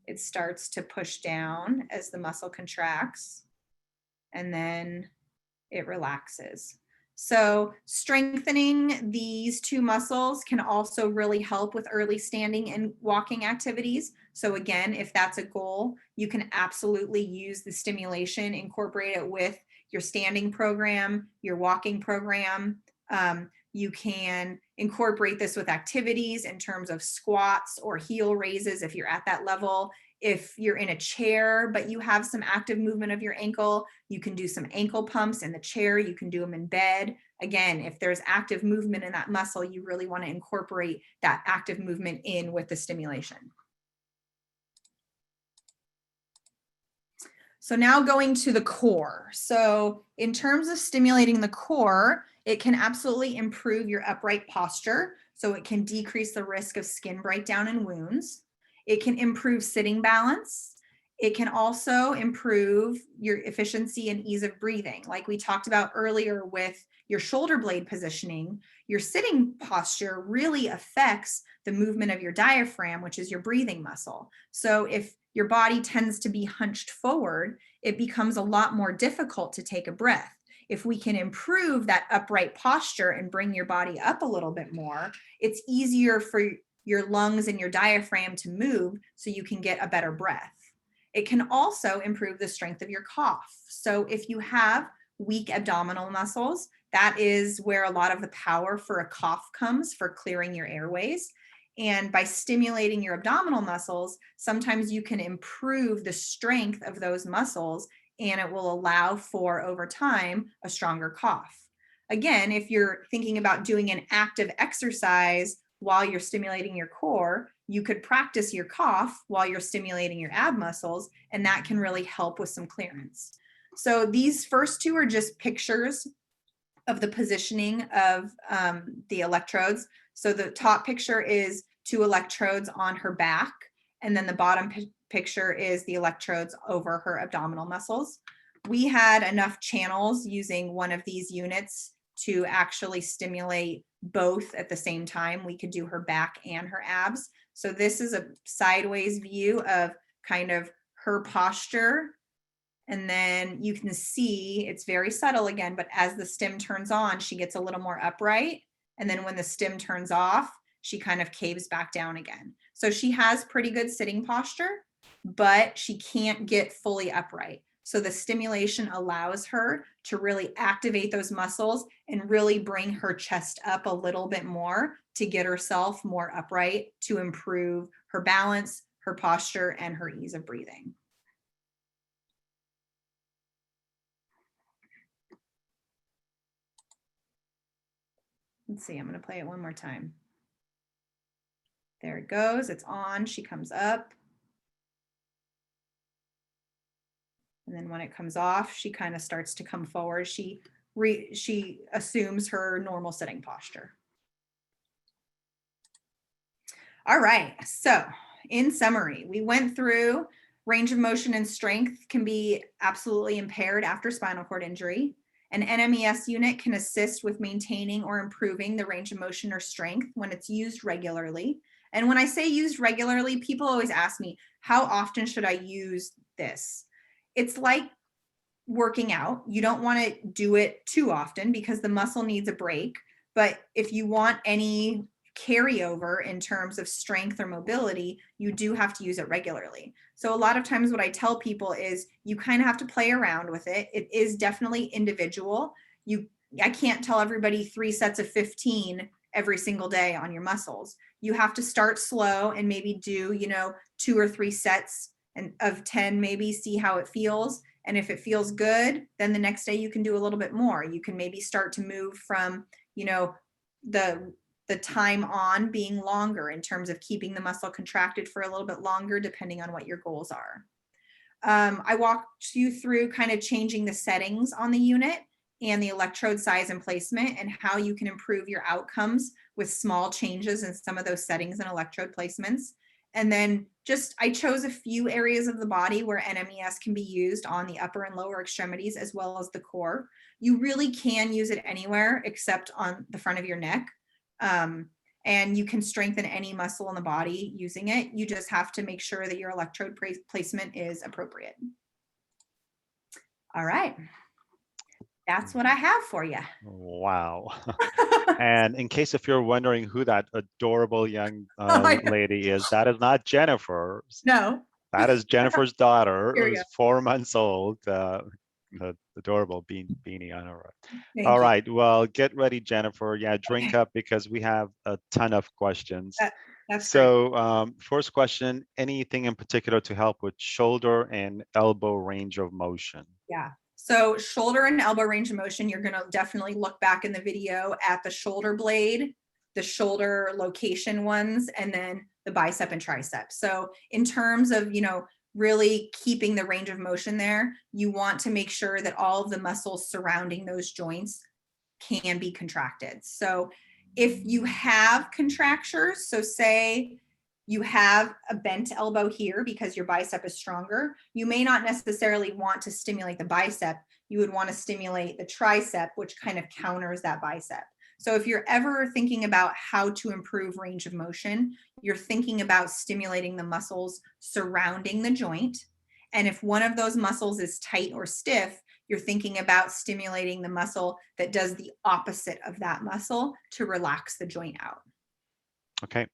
It starts to push down as the muscle contracts, and then it relaxes. So strengthening these two muscles can also really help with early standing and walking activities. So again, if that's a goal, you can absolutely use the stimulation, incorporate it with your standing program, your walking program. You can incorporate this with activities in terms of squats or heel raises if you're at that level. If you're in a chair, but you have some active movement of your ankle, you can do some ankle pumps in the chair. You can do them in bed. Again, if there's active movement in that muscle, you really want to incorporate that active movement in with the stimulation. So now going to the core. So in terms of stimulating the core, it can absolutely improve your upright posture. So it can decrease the risk of skin breakdown and wounds. It can improve sitting balance. It can also improve your efficiency and ease of breathing. Like we talked about earlier with your shoulder blade positioning, your sitting posture really affects the movement of your diaphragm, which is your breathing muscle. So if your body tends to be hunched forward, it becomes a lot more difficult to take a breath. If we can improve that upright posture and bring your body up a little bit more, it's easier for your lungs and your diaphragm to move so you can get a better breath. It can also improve the strength of your cough. So if you have weak abdominal muscles, that is where a lot of the power for a cough comes, for clearing your airways. And by stimulating your abdominal muscles, sometimes you can improve the strength of those muscles, and it will allow for, over time, a stronger cough. Again, if you're thinking about doing an active exercise while you're stimulating your core, you could practice your cough while you're stimulating your ab muscles, and that can really help with some clearance. So these first two are just pictures of the positioning of the electrodes. So the top picture is 2 electrodes on her back, and then the bottom picture is the electrodes over her abdominal muscles. We had enough channels using one of these units to actually stimulate both at the same time. We could do her back and her abs. So this is a sideways view of kind of her posture. And then you can see it's very subtle again, but as the stim turns on, she gets a little more upright. And then when the stim turns off, she kind of caves back down again. So she has pretty good sitting posture, but she can't get fully upright. So the stimulation allows her to really activate those muscles and really bring her chest up a little bit more to get herself more upright, to improve her balance, her posture, and her ease of breathing. Let's see, I'm going to play it one more time. There it goes. It's on. She comes up. And then when it comes off, she kind of starts to come forward. She assumes her normal sitting posture. All right. So in summary, we went through range of motion and strength can be absolutely impaired after spinal cord injury. An NMES unit can assist with maintaining or improving the range of motion or strength when it's used regularly. And when I say used regularly, people always ask me, how often should I use this? It's like working out. You don't want to do it too often because the muscle needs a break. But if you want any carryover in terms of strength or mobility, you do have to use it regularly. So a lot of times what I tell people is you kind of have to play around with it. It is definitely individual. I can't tell everybody 3 sets of 15 every single day on your muscles. You have to start slow and maybe do, 2 or 3 sets of 10, maybe see how it feels. And if it feels good, then the next day you can do a little bit more. You can maybe start to move from, the time on being longer in terms of keeping the muscle contracted for a little bit longer, depending on what your goals are. I walked you through kind of changing the settings on the unit. and the electrode size and placement, and how you can improve your outcomes with small changes in some of those settings and electrode placements. And then I chose a few areas of the body where NMES can be used on the upper and lower extremities, as well as the core. You really can use it anywhere except on the front of your neck. And you can strengthen any muscle in the body using it. You just have to make sure that your electrode placement is appropriate. All right. That's what I have for you. Wow. And in case if you're wondering who that adorable young lady is, that is not Jennifer. No. That is Jennifer's daughter, who's 4 months old. The adorable beanie on her. All right. Well, get ready, Jennifer. Yeah, drink up because we have a ton of questions. That's so great. First question, anything in particular to help with shoulder and elbow range of motion? Yeah. So shoulder and elbow range of motion, you're going to definitely look back in the video at the shoulder blade, the shoulder location ones, and then the bicep and tricep. So in terms of, really keeping the range of motion there, you want to make sure that all of the muscles surrounding those joints can be contracted. So if you have contractures, so say you have a bent elbow here because your bicep is stronger, you may not necessarily want to stimulate the bicep. You would want to stimulate the tricep, which kind of counters that bicep. So if you're ever thinking about how to improve range of motion, you're thinking about stimulating the muscles surrounding the joint. And if one of those muscles is tight or stiff, you're thinking about stimulating the muscle that does the opposite of that muscle to relax the joint out. Okay.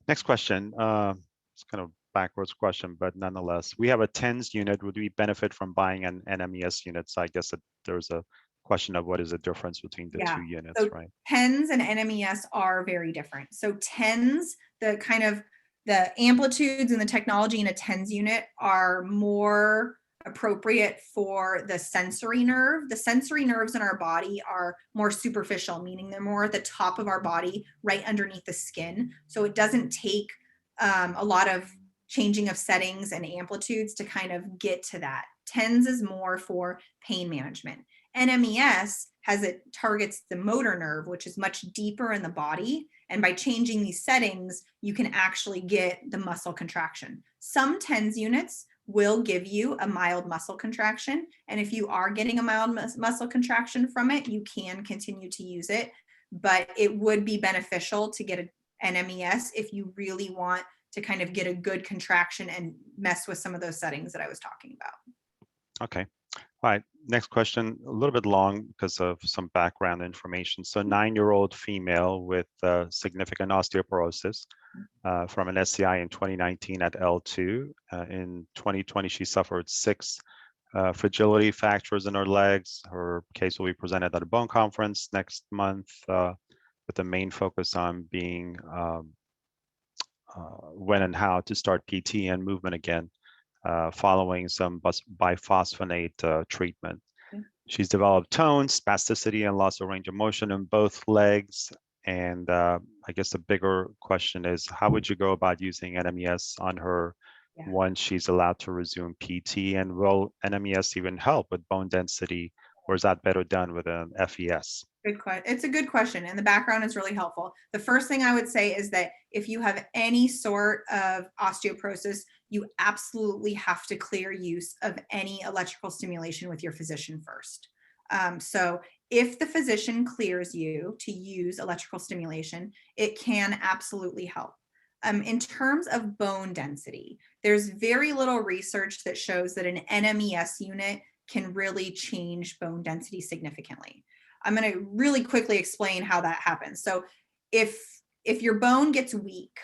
Next question. It's kind of backwards question, but nonetheless, we have a TENS unit. Would we benefit from buying an NMES unit? So I guess that there's a question of what is the difference between the two units, so right? TENS and NMES are very different. So TENS, the amplitudes and the technology in a TENS unit are more appropriate for the sensory nerve. The sensory nerves in our body are more superficial, meaning they're more at the top of our body, right underneath the skin. So it doesn't take a lot of changing of settings and amplitudes to kind of get to that. TENS is more for pain management. NMES targets the motor nerve, which is much deeper in the body. And by changing these settings, you can actually get the muscle contraction. Some TENS units will give you a mild muscle contraction. And if you are getting a mild muscle contraction from it, you can continue to use it. But it would be beneficial to get an NMES if you really want to kind of get a good contraction and mess with some of those settings that I was talking about. Okay. All right. Next question, a little bit long because of some background information. So 9-year-old female with significant osteoporosis from an SCI in 2019 at L2. In 2020, she suffered 6 fragility fractures in her legs. Her case will be presented at a bone conference next month with the main focus on being when and how to start PT and movement again. Following some biphosphonate treatment. She's developed tone, spasticity, and loss of range of motion in both legs. And I guess the bigger question is, how would you go about using NMES on her once she's allowed to resume PT? And will NMES even help with bone density, or is that better done with an FES? Good question. It's a good question, and the background is really helpful. The first thing I would say is that if you have any sort of osteoporosis, you absolutely have to clear use of any electrical stimulation with your physician first. So if the physician clears you to use electrical stimulation, it can absolutely help. In terms of bone density, there's very little research that shows that an NMES unit can really change bone density significantly. I'm going to really quickly explain how that happens. So if your bone gets weak,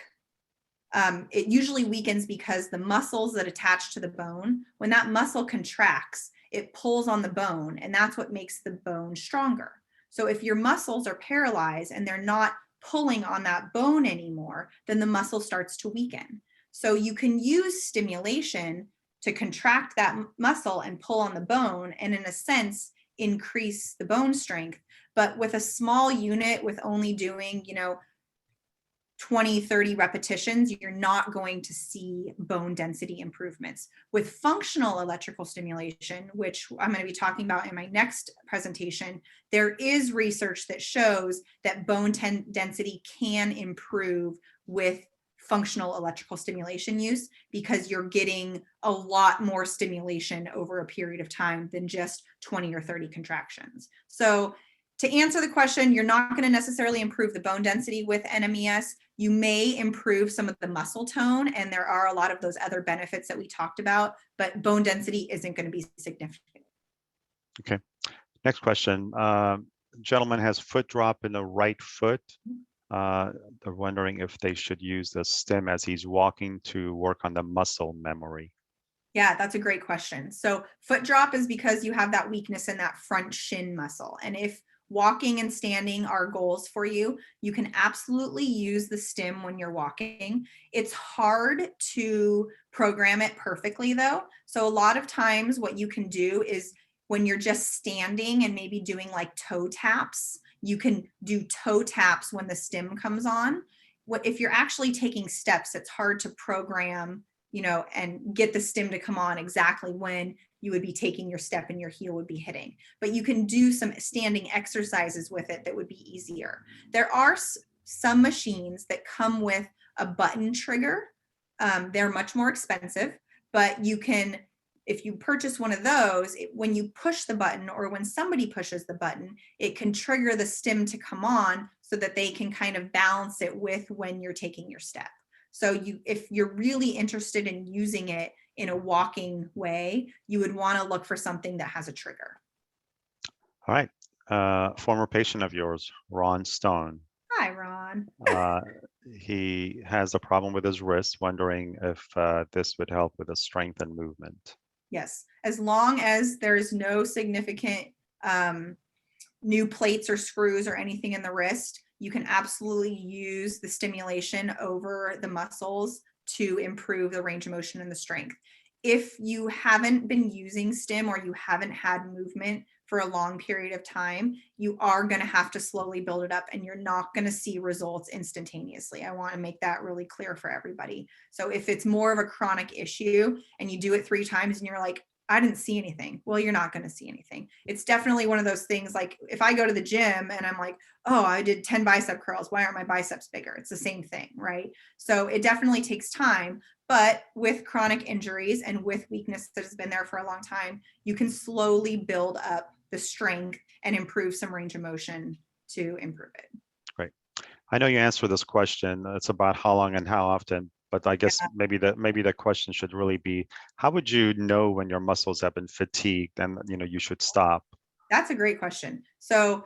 it usually weakens because the muscles that attach to the bone, when that muscle contracts, it pulls on the bone, and that's what makes the bone stronger. So if your muscles are paralyzed and they're not pulling on that bone anymore, then the muscle starts to weaken. So you can use stimulation to contract that muscle and pull on the bone, and in a sense, increase the bone strength. But with a small unit, with only doing, 20, 30 repetitions, you're not going to see bone density improvements. With functional electrical stimulation, which I'm going to be talking about in my next presentation, there is research that shows that bone density can improve with functional electrical stimulation use, because you're getting a lot more stimulation over a period of time than just 20 or 30 contractions. So to answer the question, you're not going to necessarily improve the bone density with NMES. You may improve some of the muscle tone, and there are a lot of those other benefits that we talked about, but bone density isn't going to be significant. Okay. Next question. Gentleman has foot drop in the right foot. They're wondering if they should use the stim as he's walking to work on the muscle memory. Yeah, that's a great question. So foot drop is because you have that weakness in that front shin muscle. And if walking and standing are goals for you, you can absolutely use the stim when you're walking. It's hard to program it perfectly though. So a lot of times what you can do is when you're just standing and maybe doing like toe taps, you can do toe taps when the stim comes on. If you're actually taking steps, it's hard to program, and get the stim to come on exactly when you would be taking your step and your heel would be hitting. But you can do some standing exercises with it that would be easier. There are some machines that come with a button trigger. They're much more expensive, but you can, if you purchase one of those, when you push the button or when somebody pushes the button, it can trigger the stim to come on so that they can kind of balance it with when you're taking your step. So if you're really interested in using it in a walking way, you would want to look for something that has a trigger. All right. Former patient of yours, Ron Stone. Hi, Ron. He has a problem with his wrist, wondering if this would help with the strength and movement. Yes, as long as there's no significant new plates or screws or anything in the wrist, you can absolutely use the stimulation over the muscles to improve the range of motion and the strength. If you haven't been using stim or you haven't had movement for a long period of time, you are going to have to slowly build it up and you're not going to see results instantaneously. I want to make that really clear for everybody. So if it's more of a chronic issue and you do it 3 times and you're like, I didn't see anything. Well, you're not going to see anything. It's definitely one of those things, like if I go to the gym and I'm like, oh, I did 10 bicep curls, why aren't my biceps bigger? It's the same thing, right? So it definitely takes time, but with chronic injuries and with weakness that has been there for a long time, you can slowly build up the strength and improve some range of motion to improve it. Great. I know you answered this question. It's about how long and how often, but I guess maybe the question should really be, how would you know when your muscles have been fatigued and you should stop? That's a great question. So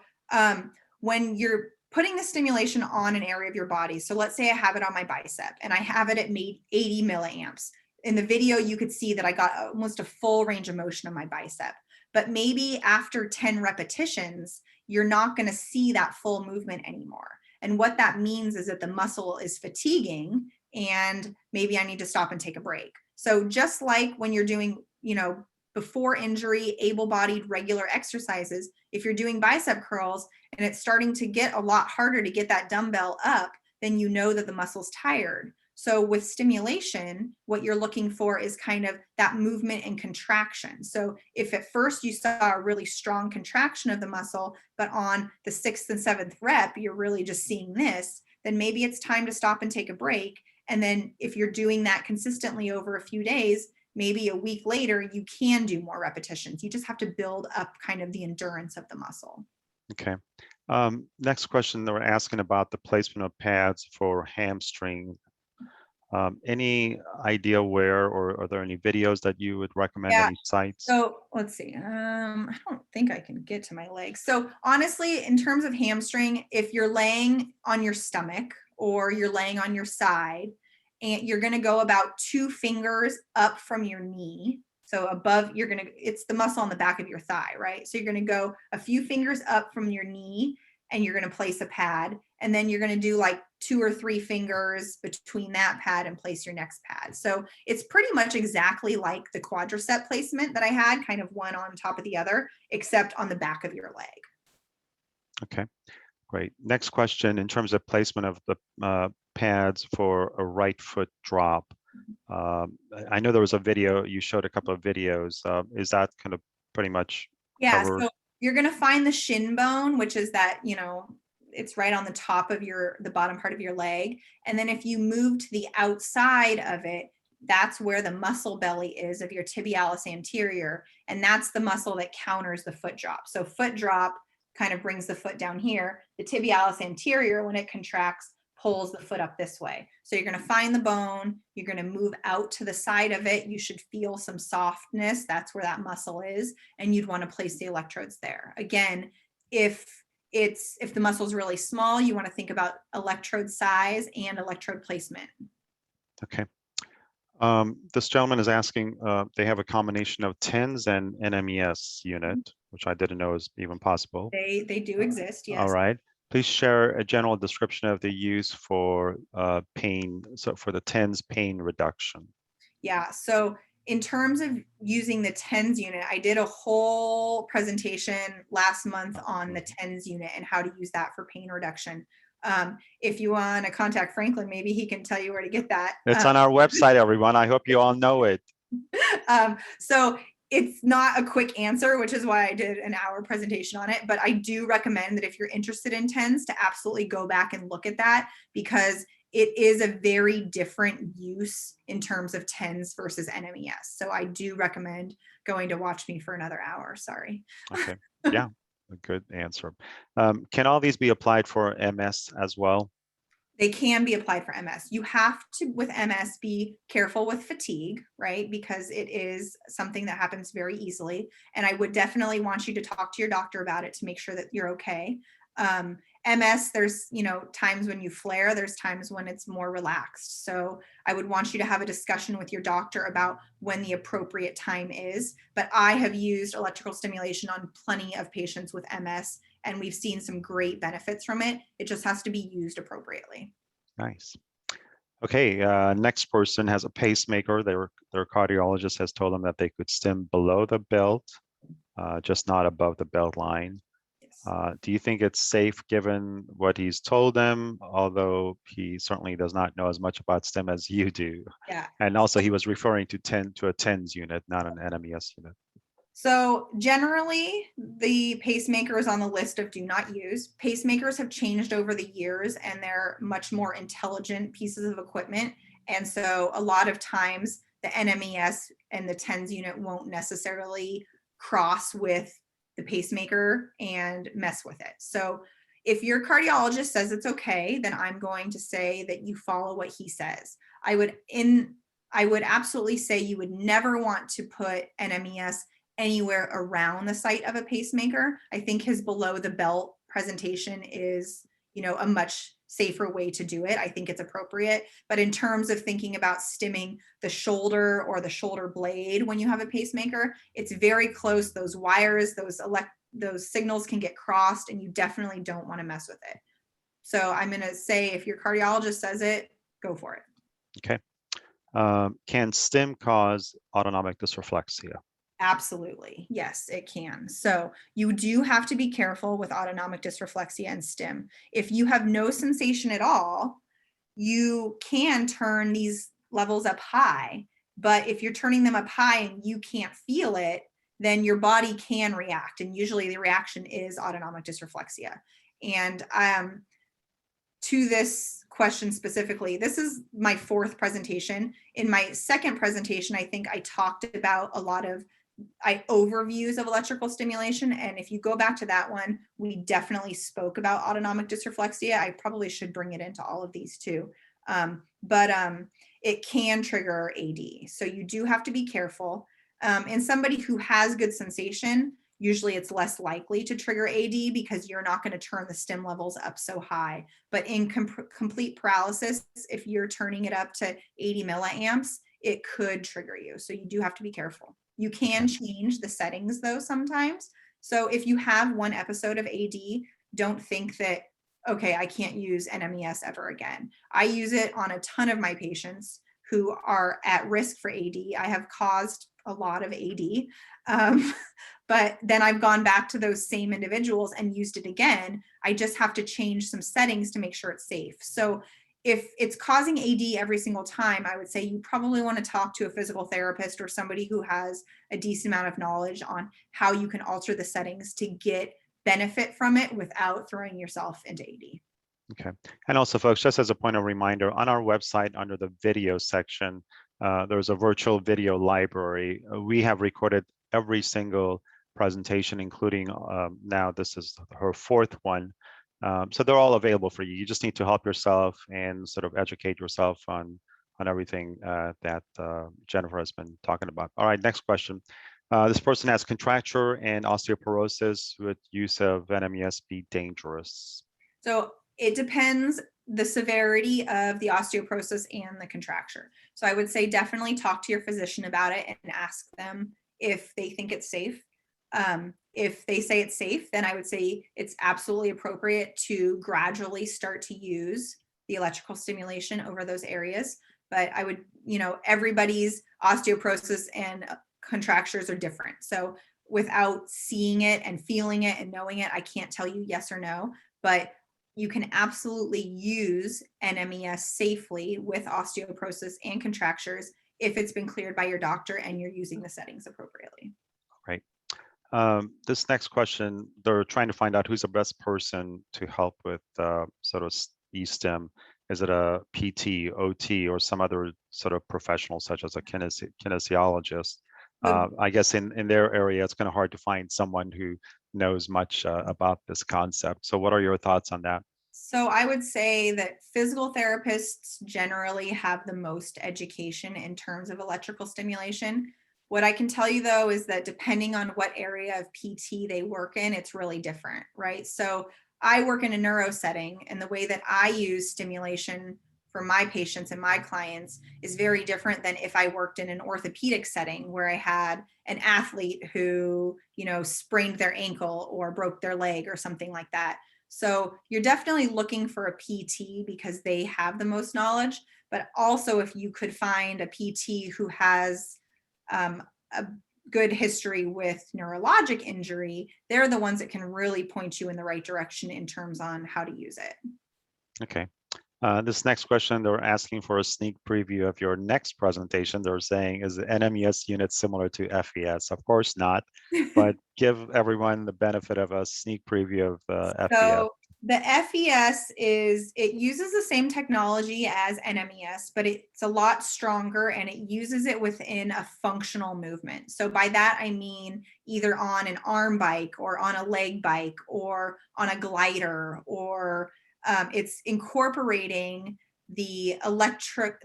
when you're putting the stimulation on an area of your body, so let's say I have it on my bicep and I have it at 80 milliamps. In the video, you could see that I got almost a full range of motion of my bicep. But maybe after 10 repetitions, you're not going to see that full movement anymore. And what that means is that the muscle is fatiguing and maybe I need to stop and take a break. So just like when you're doing, before injury, able-bodied regular exercises, if you're doing bicep curls and it's starting to get a lot harder to get that dumbbell up, then you know that the muscle's tired. So with stimulation, what you're looking for is kind of that movement and contraction. So if at first you saw a really strong contraction of the muscle, but on the 6th and 7th rep, you're really just seeing this, then maybe it's time to stop and take a break. And then if you're doing that consistently over a few days, maybe a week later, you can do more repetitions. You just have to build up kind of the endurance of the muscle. Okay. Next question, they were asking about the placement of pads for hamstring. Any idea where, or are there any videos that you would recommend, Yeah. any sites? So let's see. I don't think I can get to my legs. So honestly, in terms of hamstring, if you're laying on your stomach or you're laying on your side, and you're going to go about 2 fingers up from your knee. So above, it's the muscle on the back of your thigh, right? So you're going to go a few fingers up from your knee and you're going to place a pad. And then you're going to do like 2 or 3 fingers between that pad and place your next pad. So it's pretty much exactly like the quadricep placement that I had, kind of one on top of the other, except on the back of your leg. Okay, great. Next question, in terms of placement of the pads for a right foot drop. I know there was a video, you showed a couple of videos. Is that kind of pretty much Yeah, cover? so you're gonna find the shin bone, which is that, it's right on the top of the bottom part of your leg. And then if you move to the outside of it, that's where the muscle belly is of your tibialis anterior. And that's the muscle that counters the foot drop. So foot drop kind of brings the foot down here. The tibialis anterior, when it contracts, pulls the foot up this way. So you're going to find the bone, you're going to move out to the side of it. You should feel some softness. That's where that muscle is. And you'd want to place the electrodes there. Again, if the muscle is really small, you want to think about electrode size and electrode placement. Okay. This gentleman is asking, they have a combination of TENS and NMES unit, which I didn't know was even possible. They do exist, yes. All right. Please share a general description of the use for pain, so for the TENS pain reduction. Yeah, so in terms of using the TENS unit, I did a whole presentation last month on the TENS unit and how to use that for pain reduction. If you want to contact Franklin, maybe he can tell you where to get that. It's on our website, everyone. I hope you all know it. So it's not a quick answer, which is why I did an hour presentation on it. But I do recommend that if you're interested in TENS, to absolutely go back and look at that, because it is a very different use in terms of TENS versus NMES. So I do recommend going to watch me for another hour. Sorry. Okay. Yeah, a good answer. Can all these be applied for MS as well? They can be applied for MS. You have to, with MS, be careful with fatigue, right? Because it is something that happens very easily. And I would definitely want you to talk to your doctor about it to make sure that you're okay. MS, there's, times when you flare, there's times when it's more relaxed. So I would want you to have a discussion with your doctor about when the appropriate time is. But I have used electrical stimulation on plenty of patients with MS, and we've seen some great benefits from it. It just has to be used appropriately. Nice. Okay, next person has a pacemaker. Their cardiologist has told them that they could stim below the belt, just not above the belt line. Do you think it's safe given what he's told them, although he certainly does not know as much about STEM as you do? Yeah. And also he was referring to a TENS unit, not an NMES unit. So generally, the pacemaker is on the list of do not use. Pacemakers have changed over the years, and they're much more intelligent pieces of equipment. And so a lot of times the NMES and the TENS unit won't necessarily cross with the pacemaker and mess with it. So if your cardiologist says it's okay, then I'm going to say that you follow what he says. I would absolutely say you would never want to put NMES anywhere around the site of a pacemaker. I think his below the belt presentation is, a much safer way to do it. I think it's appropriate. But in terms of thinking about stimming the shoulder or the shoulder blade when you have a pacemaker, it's very close. Those wires, those signals can get crossed, and you definitely don't want to mess with it. So I'm going to say if your cardiologist says it, go for it. Okay. Can STIM cause autonomic dysreflexia? Absolutely. Yes, it can. So you do have to be careful with autonomic dysreflexia and STIM. If you have no sensation at all, you can turn these levels up high. But if you're turning them up high and you can't feel it, then your body can react. And usually the reaction is autonomic dysreflexia. And to this question specifically, this is my fourth presentation. In my second presentation, I think I talked about a lot of overviews of electrical stimulation. And if you go back to that one, we definitely spoke about autonomic dysreflexia. I probably should bring it into all of these too. But it can trigger AD. So you do have to be careful. And somebody who has good sensation, usually it's less likely to trigger AD because you're not going to turn the stim levels up so high. But in complete paralysis, if you're turning it up to 80 milliamps, it could trigger you. So you do have to be careful. You can change the settings though sometimes. So if you have one episode of AD, don't think that, okay, I can't use NMES ever again. I use it on a ton of my patients who are at risk for AD. I have caused a lot of AD, but then I've gone back to those same individuals and used it again. I just have to change some settings to make sure it's safe. So if it's causing AD every single time, I would say you probably want to talk to a physical therapist or somebody who has a decent amount of knowledge on how you can alter the settings to get benefit from it without throwing yourself into AD. Okay. And also, folks, just as a point of reminder, on our website under the video section, there's a virtual video library. We have recorded every single presentation, including now this is her fourth one. So they're all available for you. You just need to help yourself and sort of educate yourself on everything that Jennifer has been talking about. All right, next question. This person has contracture and osteoporosis. Would use of NMES be dangerous? So it depends the severity of the osteoporosis and the contracture. So I would say definitely talk to your physician about it and ask them if they think it's safe. If they say it's safe, then I would say it's absolutely appropriate to gradually start to use the electrical stimulation over those areas. But I would, everybody's osteoporosis and contractures are different. So without seeing it and feeling it and knowing it, I can't tell you yes or no, but you can absolutely use NMES safely with osteoporosis and contractures if it's been cleared by your doctor and you're using the settings appropriately. Right. This next question, they're trying to find out who's the best person to help with sort of E-stim. Is it a PT, OT, or some other sort of professional, such as a kinesiologist? I guess in their area, it's kind of hard to find someone who knows much about this concept. So what are your thoughts on that? So I would say that physical therapists generally have the most education in terms of electrical stimulation. What I can tell you though is that depending on what area of PT they work in, it's really different, right? So I work in a neuro setting, and the way that I use stimulation for my patients and my clients is very different than if I worked in an orthopedic setting where I had an athlete who, sprained their ankle or broke their leg or something like that. So you're definitely looking for a PT because they have the most knowledge, but also if you could find a PT who has a good history with neurologic injury, they're the ones that can really point you in the right direction in terms on how to use it. Okay. This next question, they're asking for a sneak preview of your next presentation. They're saying, is the NMES unit similar to FES? Of course not, but give everyone the benefit of a sneak preview of FES. So the FES it uses the same technology as NMES, but it's a lot stronger and it uses it within a functional movement. So by that, I mean either on an arm bike or on a leg bike or on a glider, or it's incorporating the electrode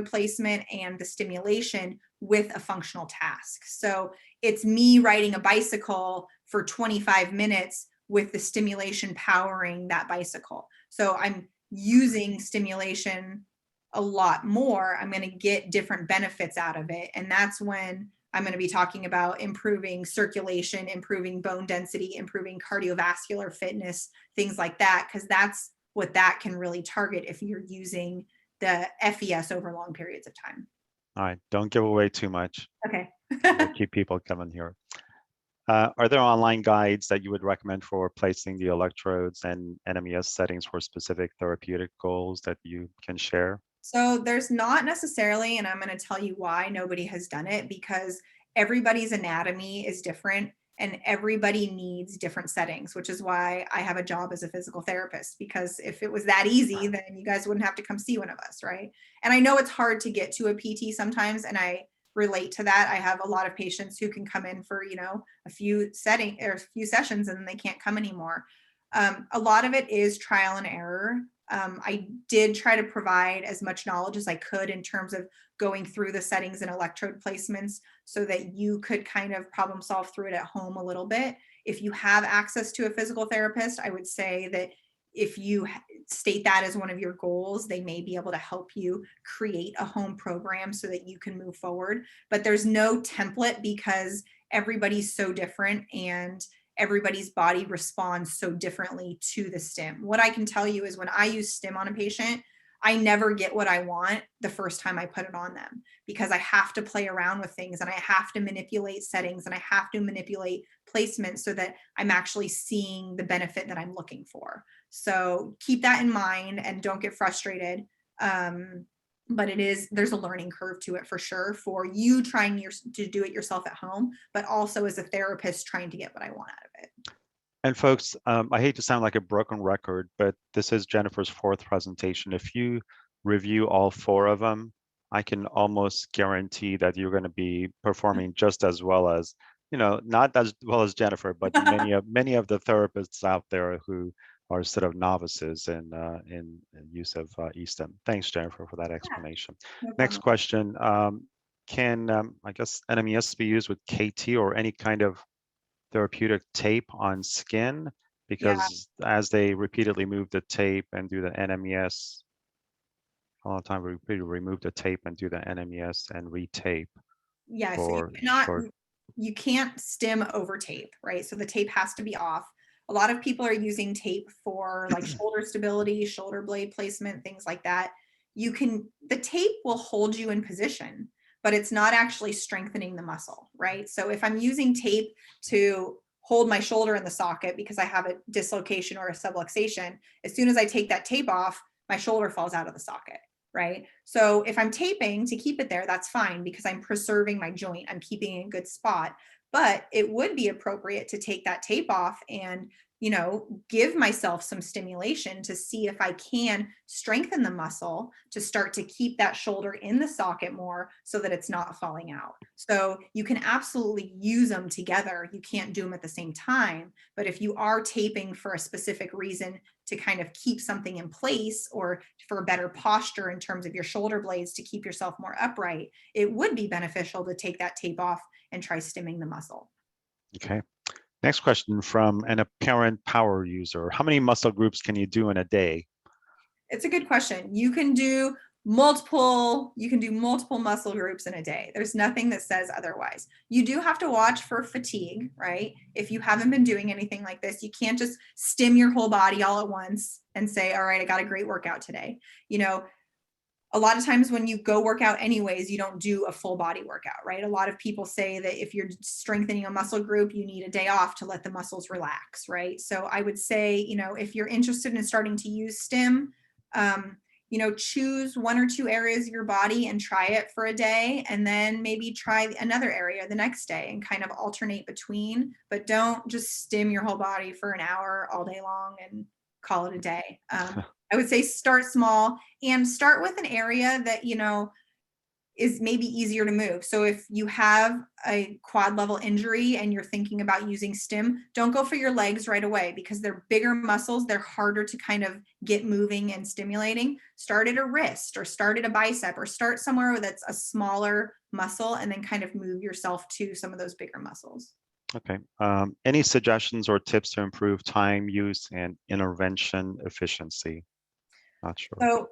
placement and the stimulation with a functional task. So it's me riding a bicycle for 25 minutes with the stimulation powering that bicycle. So I'm using stimulation a lot more. I'm going to get different benefits out of it. And that's when I'm going to be talking about improving circulation, improving bone density, improving cardiovascular fitness, things like that, because that's what that can really target if you're using the FES over long periods of time. All right, don't give away too much. Okay. We'll keep people coming here. Are there online guides that you would recommend for placing the electrodes and NMES settings for specific therapeutic goals that you can share? So there's not necessarily, and I'm going to tell you why nobody has done it, because everybody's anatomy is different and everybody needs different settings, which is why I have a job as a physical therapist, because if it was that easy, then you guys wouldn't have to come see one of us, right? And I know it's hard to get to a PT sometimes, and I relate to that. I have a lot of patients who can come in for, a few sessions and then they can't come anymore. A lot of it is trial and error. I did try to provide as much knowledge as I could in terms of going through the settings and electrode placements so that you could kind of problem solve through it at home a little bit. If you have access to a physical therapist, I would say that if you state that as one of your goals, they may be able to help you create a home program so that you can move forward. But there's no template because everybody's so different and everybody's body responds so differently to the stim. What I can tell you is when I use stim on a patient, I never get what I want the first time I put it on them, because I have to play around with things and I have to manipulate settings and I have to manipulate placement so that I'm actually seeing the benefit that I'm looking for. So keep that in mind and don't get frustrated. But there's a learning curve to it for sure, for you trying to do it yourself at home, but also as a therapist trying to get what I want out of it. And folks, I hate to sound like a broken record, but this is Jennifer's 4th presentation. If you review all 4 of them, I can almost guarantee that you're going to be performing just as well as, not as well as Jennifer, but many of the therapists out there who are sort of novices in use of eSTIM. Thanks, Jennifer, for that explanation. No Next problem. question. Can, I guess, NMES be used with KT or any kind of therapeutic tape on skin? Because as they repeatedly move the tape and do the NMES, all the time we repeatedly remove the tape and do the NMES and retape Yeah, so for short. you can't stim over tape, right? So the tape has to be off. A lot of people are using tape for like shoulder stability, shoulder blade placement, things like that. The tape will hold you in position, but it's not actually strengthening the muscle, right? So if I'm using tape to hold my shoulder in the socket because I have a dislocation or a subluxation, as soon as I take that tape off, my shoulder falls out of the socket, right? So if I'm taping to keep it there, that's fine because I'm preserving my joint. I'm keeping it in a good spot. But it would be appropriate to take that tape off and, give myself some stimulation to see if I can strengthen the muscle to start to keep that shoulder in the socket more so that it's not falling out. So you can absolutely use them together. You can't do them at the same time. But if you are taping for a specific reason to kind of keep something in place or for better posture in terms of your shoulder blades to keep yourself more upright, it would be beneficial to take that tape off and try stimming the muscle. Okay. Next question from an apparent power user. How many muscle groups can you do in a day? It's a good question. You can do multiple muscle groups in a day. There's nothing that says otherwise. You do have to watch for fatigue, right? If you haven't been doing anything like this, you can't just stim your whole body all at once and say, all right, I got a great workout today. A lot of times when you go work out anyways, you don't do a full body workout, right? A lot of people say that if you're strengthening a muscle group, you need a day off to let the muscles relax, right? So I would say, if you're interested in starting to use STIM, choose 1 or 2 areas of your body and try it for a day, and then maybe try another area the next day and kind of alternate between, but don't just stim your whole body for an hour all day long and call it a day. I would say start small and start with an area that, is maybe easier to move. So if you have a quad level injury and you're thinking about using STIM, don't go for your legs right away because they're bigger muscles. They're harder to kind of get moving and stimulating. Start at a wrist or start at a bicep or start somewhere that's a smaller muscle and then kind of move yourself to some of those bigger muscles. Okay. Any suggestions or tips to improve time use and intervention efficiency? Not sure. So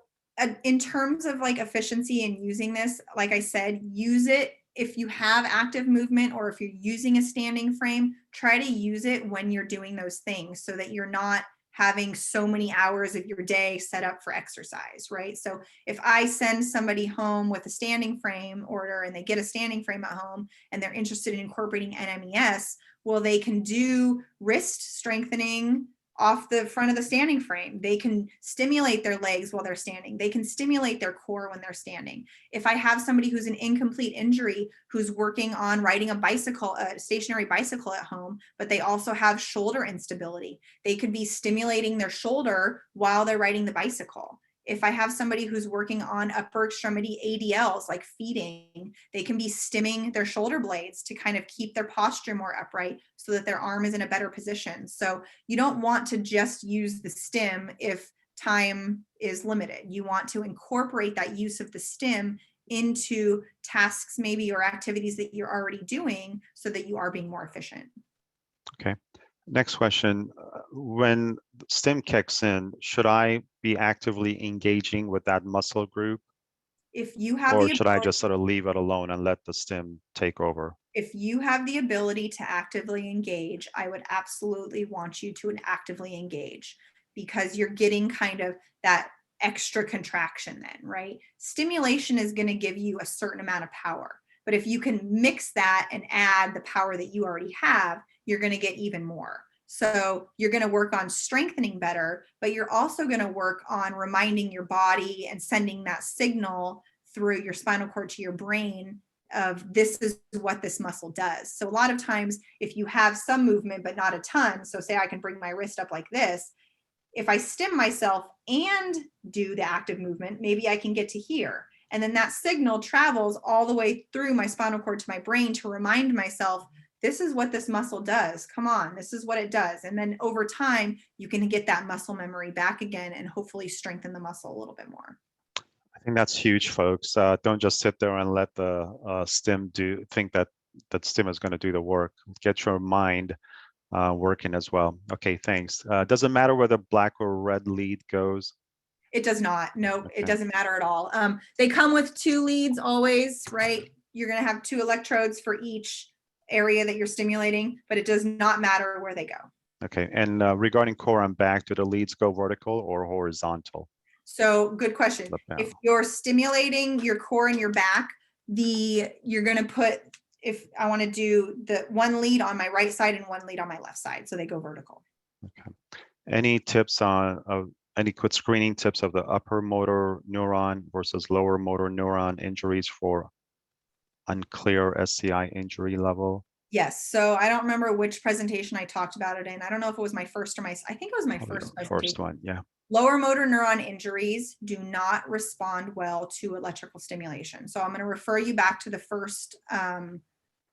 in terms of like efficiency and using this, like I said, use it if you have active movement or if you're using a standing frame, try to use it when you're doing those things so that you're not having so many hours of your day set up for exercise, right? So if I send somebody home with a standing frame order and they get a standing frame at home and they're interested in incorporating NMES, well, they can do wrist strengthening off the front of the standing frame. They can stimulate their legs while they're standing. They can stimulate their core when they're standing. If I have somebody who's an incomplete injury, who's working on riding a stationary bicycle at home, but they also have shoulder instability, they could be stimulating their shoulder while they're riding the bicycle. If I have somebody who's working on upper extremity ADLs, like feeding, they can be stimming their shoulder blades to kind of keep their posture more upright so that their arm is in a better position. So you don't want to just use the stim if time is limited. You want to incorporate that use of the stim into tasks maybe or activities that you're already doing so that you are being more efficient. Okay. Next question. When STIM kicks in, should I be actively engaging with that muscle group? If you have Or the should I ability, just sort of leave it alone and let the STIM take over? if you have the ability to actively engage, I would absolutely want you to actively engage because you're getting kind of that extra contraction then, right? Stimulation is going to give you a certain amount of power. But if you can mix that and add the power that you already have, you're going to get even more. So you're going to work on strengthening better, but you're also going to work on reminding your body and sending that signal through your spinal cord to your brain of this is what this muscle does. So a lot of times if you have some movement, but not a ton, so say I can bring my wrist up like this, if I stim myself and do the active movement, maybe I can get to here. And then that signal travels all the way through my spinal cord to my brain to remind myself, this is what this muscle does. Come on, this is what it does. And then over time, you can get that muscle memory back again and hopefully strengthen the muscle a little bit more. I think that's huge, folks. Don't just sit there and let the stim think that stim is going to do the work. Get your mind working as well. Okay, thanks. Does it matter whether black or red lead goes? It does not. No, Okay. It doesn't matter at all. They come with 2 leads always, right? You're going to have 2 electrodes for each area that you're stimulating, but it does not matter where they go. Okay, and regarding core and back, do the leads go vertical or horizontal? So good question. If you're stimulating your core and your back, you're going to put, if I want to do the 1 lead on my right side and 1 lead on my left side, so they go vertical. Okay. Any tips on any quick screening tips of the upper motor neuron versus lower motor neuron injuries for unclear SCI injury level? Yes. So I don't remember which presentation I talked about it in. I don't know if it was my first or I think it was my first presentation. First one, yeah. Lower motor neuron injuries do not respond well to electrical stimulation. So I'm going to refer you back to the first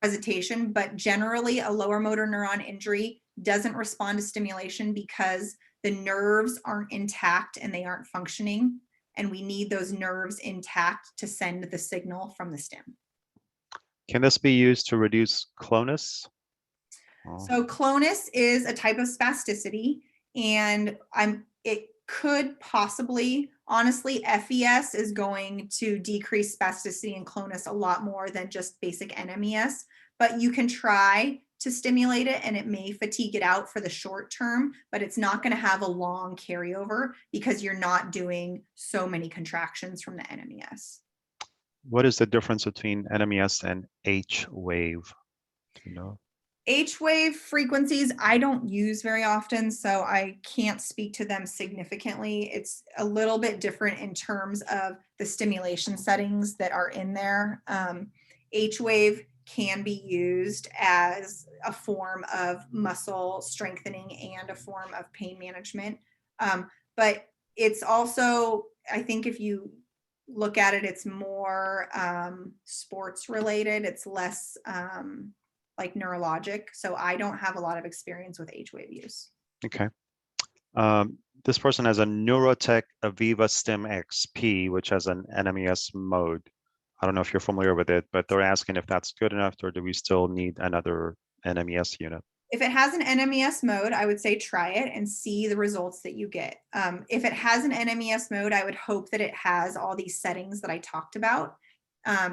presentation, but generally a lower motor neuron injury doesn't respond to stimulation because the nerves aren't intact and they aren't functioning. And we need those nerves intact to send the signal from the stim. Can this be used to reduce clonus? So clonus is a type of spasticity, and it could possibly, honestly, FES is going to decrease spasticity and clonus a lot more than just basic NMES, but you can try to stimulate it and it may fatigue it out for the short term, but it's not going to have a long carryover because you're not doing so many contractions from the NMES. What is the difference between NMES and H wave? Do you know? H wave frequencies I don't use very often, so I can't speak to them significantly. It's a little bit different in terms of the stimulation settings that are in there. H wave can be used as a form of muscle strengthening and a form of pain management. But it's also, I think if you look at it, it's more sports related. It's less like neurologic. So I don't have a lot of experience with H-wave use. Okay. This person has a Neurotech Aviva Stim XP, which has an NMES mode. I don't know if you're familiar with it, but they're asking if that's good enough or do we still need another NMES unit? If it has an NMES mode, I would say try it and see the results that you get. If it has an NMES mode, I would hope that it has all these settings that I talked about.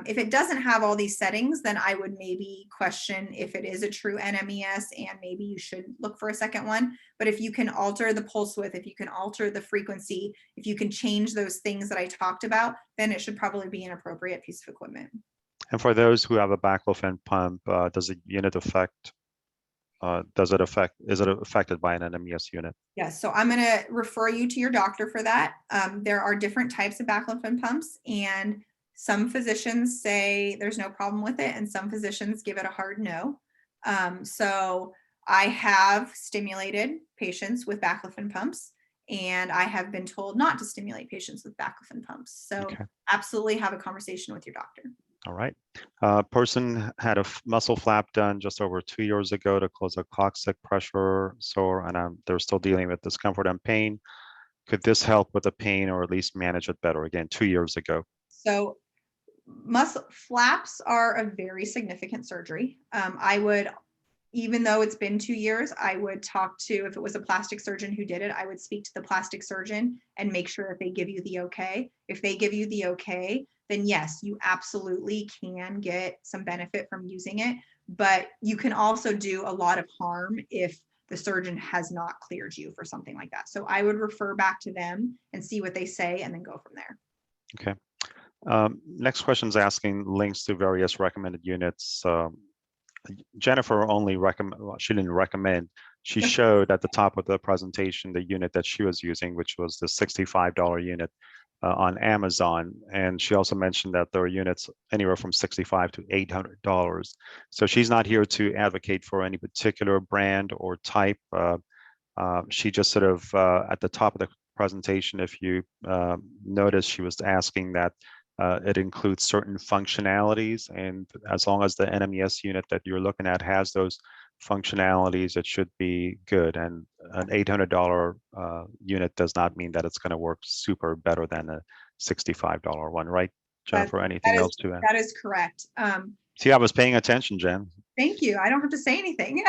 If it doesn't have all these settings, then I would maybe question if it is a true NMES and maybe you should look for a second one. But if you can alter the pulse width, if you can alter the frequency, if you can change those things that I talked about, then it should probably be an appropriate piece of equipment. And for those who have a baclofen pump, does the unit affect? Is it affected by an NMES unit? Yes, so I'm going to refer you to your doctor for that. There are different types of baclofen pumps, and some physicians say there's no problem with it, and some physicians give it a hard no. So I have stimulated patients with baclofen pumps, and I have been told not to stimulate patients with baclofen pumps. So okay. Absolutely have a conversation with your doctor. All right. Person had a muscle flap done just over 2 years ago to close a coccyx pressure sore, and they're still dealing with discomfort and pain. Could this help with the pain or at least manage it better? Again, 2 years ago. So muscle flaps are a very significant surgery. I would, even though it's been 2 years, I would talk to, if it was a plastic surgeon who did it, I would speak to the plastic surgeon and make sure that they give you the okay. If they give you the okay, then yes, you absolutely can get some benefit from using it, but you can also do a lot of harm if the surgeon has not cleared you for something like that. So I would refer back to them and see what they say and then go from there. Okay. Next question is asking links to various recommended units. Jennifer only recommend, well, she didn't recommend, she showed at the top of the presentation the unit that she was using, which was the $65 unit on Amazon. And she also mentioned that there are units anywhere from $65 to $800. So she's not here to advocate for any particular brand or type. She just sort of, at the top of the presentation, if you notice, she was asking that it includes certain functionalities, and as long as the NMES unit that you're looking at has those functionalities, it should be good. And an $800 unit does not mean that it's going to work super better than a $65 one, right, Jennifer? Anything else to add? That is correct. See, I was paying attention, Jen. Thank you. I don't have to say anything.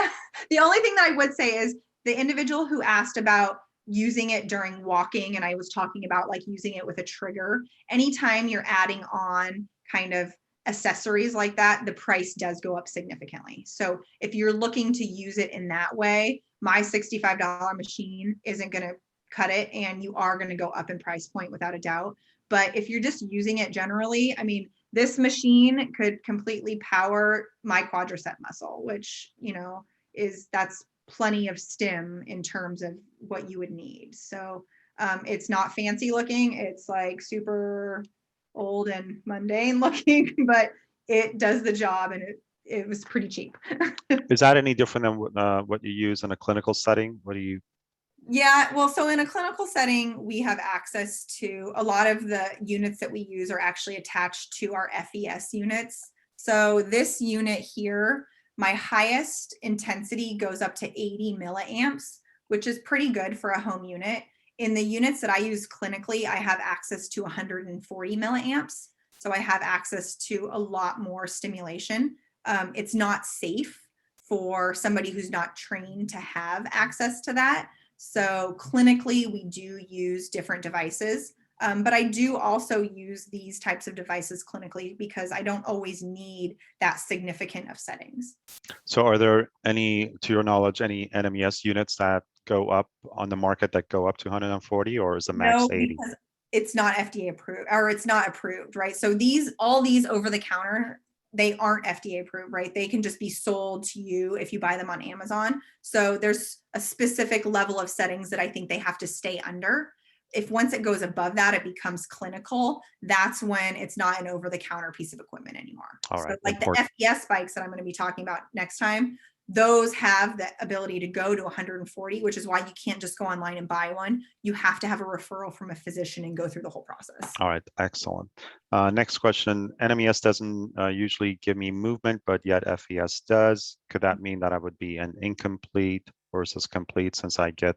The only thing that I would say is the individual who asked about using it during walking, and I was talking about like using it with a trigger, anytime you're adding on kind of accessories like that, the price does go up significantly. So if you're looking to use it in that way, my $65 machine isn't going to cut it, and you are going to go up in price point without a doubt. But if you're just using it generally, I mean, this machine could completely power my quadricep muscle, which, you know, that's plenty of stim in terms of what you would need. So it's not fancy looking. It's like super old and mundane looking, but it does the job, and it was pretty cheap. Is that any different than what you use in a clinical setting? What do you? Yeah, well, so in a clinical setting, we have access to a lot of the units that we use are actually attached to our FES units. So this unit here, my highest intensity goes up to 80 milliamps, which is pretty good for a home unit. In the units that I use clinically, I have access to 140 milliamps. So I have access to a lot more stimulation. It's not safe for somebody who's not trained to have access to that. So clinically, we do use different devices. But I do also use these types of devices clinically because I don't always need that significant of settings. So are there any, to your knowledge, any NMES units that go up on the market that go up to 140, or is the max 80? Because it's not FDA approved, or it's not approved, right? So all these over the counter, they aren't FDA approved, right? They can just be sold to you if you buy them on Amazon. So there's a specific level of settings that I think they have to stay under. If once it goes above that, it becomes clinical. That's when it's not an over-the-counter piece of equipment anymore. All right. So like the FES bikes that I'm going to be talking about next time, those have the ability to go to 140, which is why you can't just go online and buy one. You have to have a referral from a physician and go through the whole process. All right, excellent. Next question, NMES doesn't usually give me movement, but yet FES does. Could that mean that I would be an incomplete versus complete since I get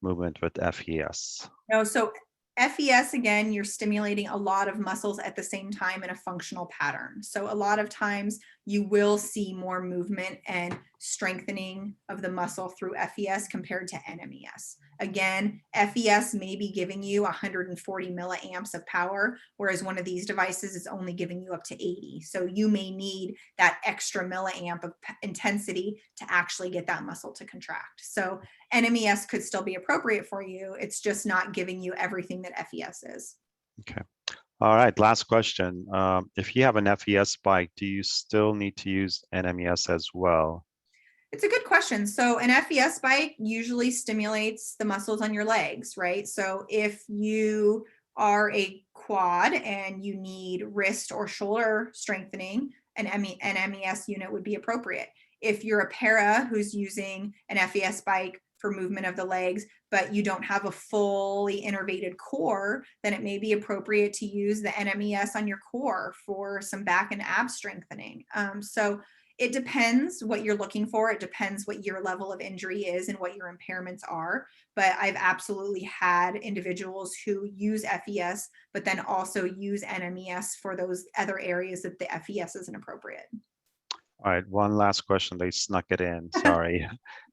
movement with FES? No, so FES, again, you're stimulating a lot of muscles at the same time in a functional pattern. So a lot of times you will see more movement and strengthening of the muscle through FES compared to NMES. Again, FES may be giving you 140 milliamps of power, whereas one of these devices is only giving you up to 80. So you may need that extra milliamp of intensity to actually get that muscle to contract. So NMES could still be appropriate for you. It's just not giving you everything that FES is. Okay. All right, last question. If you have an FES bike, do you still need to use NMES as well? It's a good question. So an FES bike usually stimulates the muscles on your legs, right? So if you are a quad and you need wrist or shoulder strengthening, an NMES unit would be appropriate. If you're a para who's using an FES bike for movement of the legs, but you don't have a fully innervated core, then it may be appropriate to use the NMES on your core for some back and ab strengthening. So it depends what you're looking for. It depends what your level of injury is and what your impairments are. But I've absolutely had individuals who use FES, but then also use NMES for those other areas that the FES isn't appropriate. All right, one last question. They snuck it in. Sorry.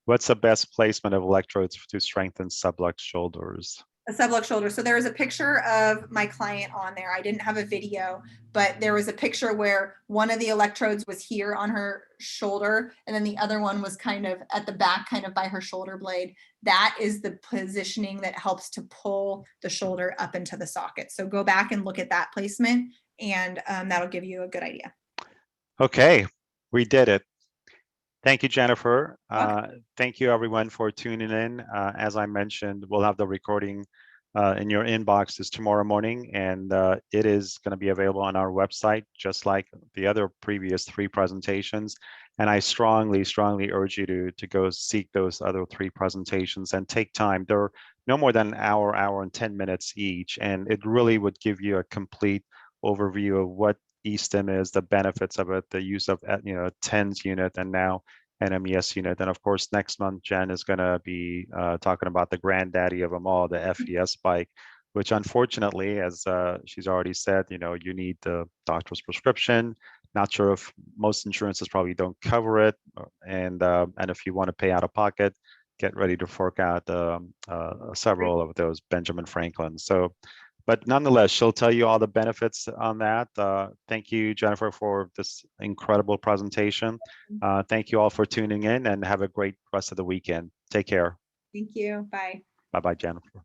What's the best placement of electrodes to strengthen subluxed shoulders? A subluxed shoulder. So there was a picture of my client on there. I didn't have a video, but there was a picture where one of the electrodes was here on her shoulder, and then the other one was kind of at the back, kind of by her shoulder blade. That is the positioning that helps to pull the shoulder up into the socket. So go back and look at that placement, and that'll give you a good idea. Okay, we did it. Thank you, Jennifer. Okay. Thank you, everyone, for tuning in. As I mentioned, we'll have the recording in your inboxes tomorrow morning, and it is going to be available on our website, just like the other previous 3 presentations. And I strongly, strongly urge you to go seek those other 3 presentations and take time. They're no more than an hour and 10 minutes each, and it really would give you a complete overview of what eSTIM is, the benefits of it, the use of TENS unit, and now NMES unit. And of course, next month, Jen is going to be talking about the granddaddy of them all, the FES bike, which unfortunately, as she's already said, you need the doctor's prescription. Not sure if most insurances probably don't cover it. And if you want to pay out of pocket, get ready to fork out several of those Benjamin Franklin. So, but nonetheless, she'll tell you all the benefits on that. Thank you, Jennifer, for this incredible presentation. Thank you all for tuning in, and have a great rest of the weekend. Take care. Thank you. Bye. Bye-bye, Jennifer.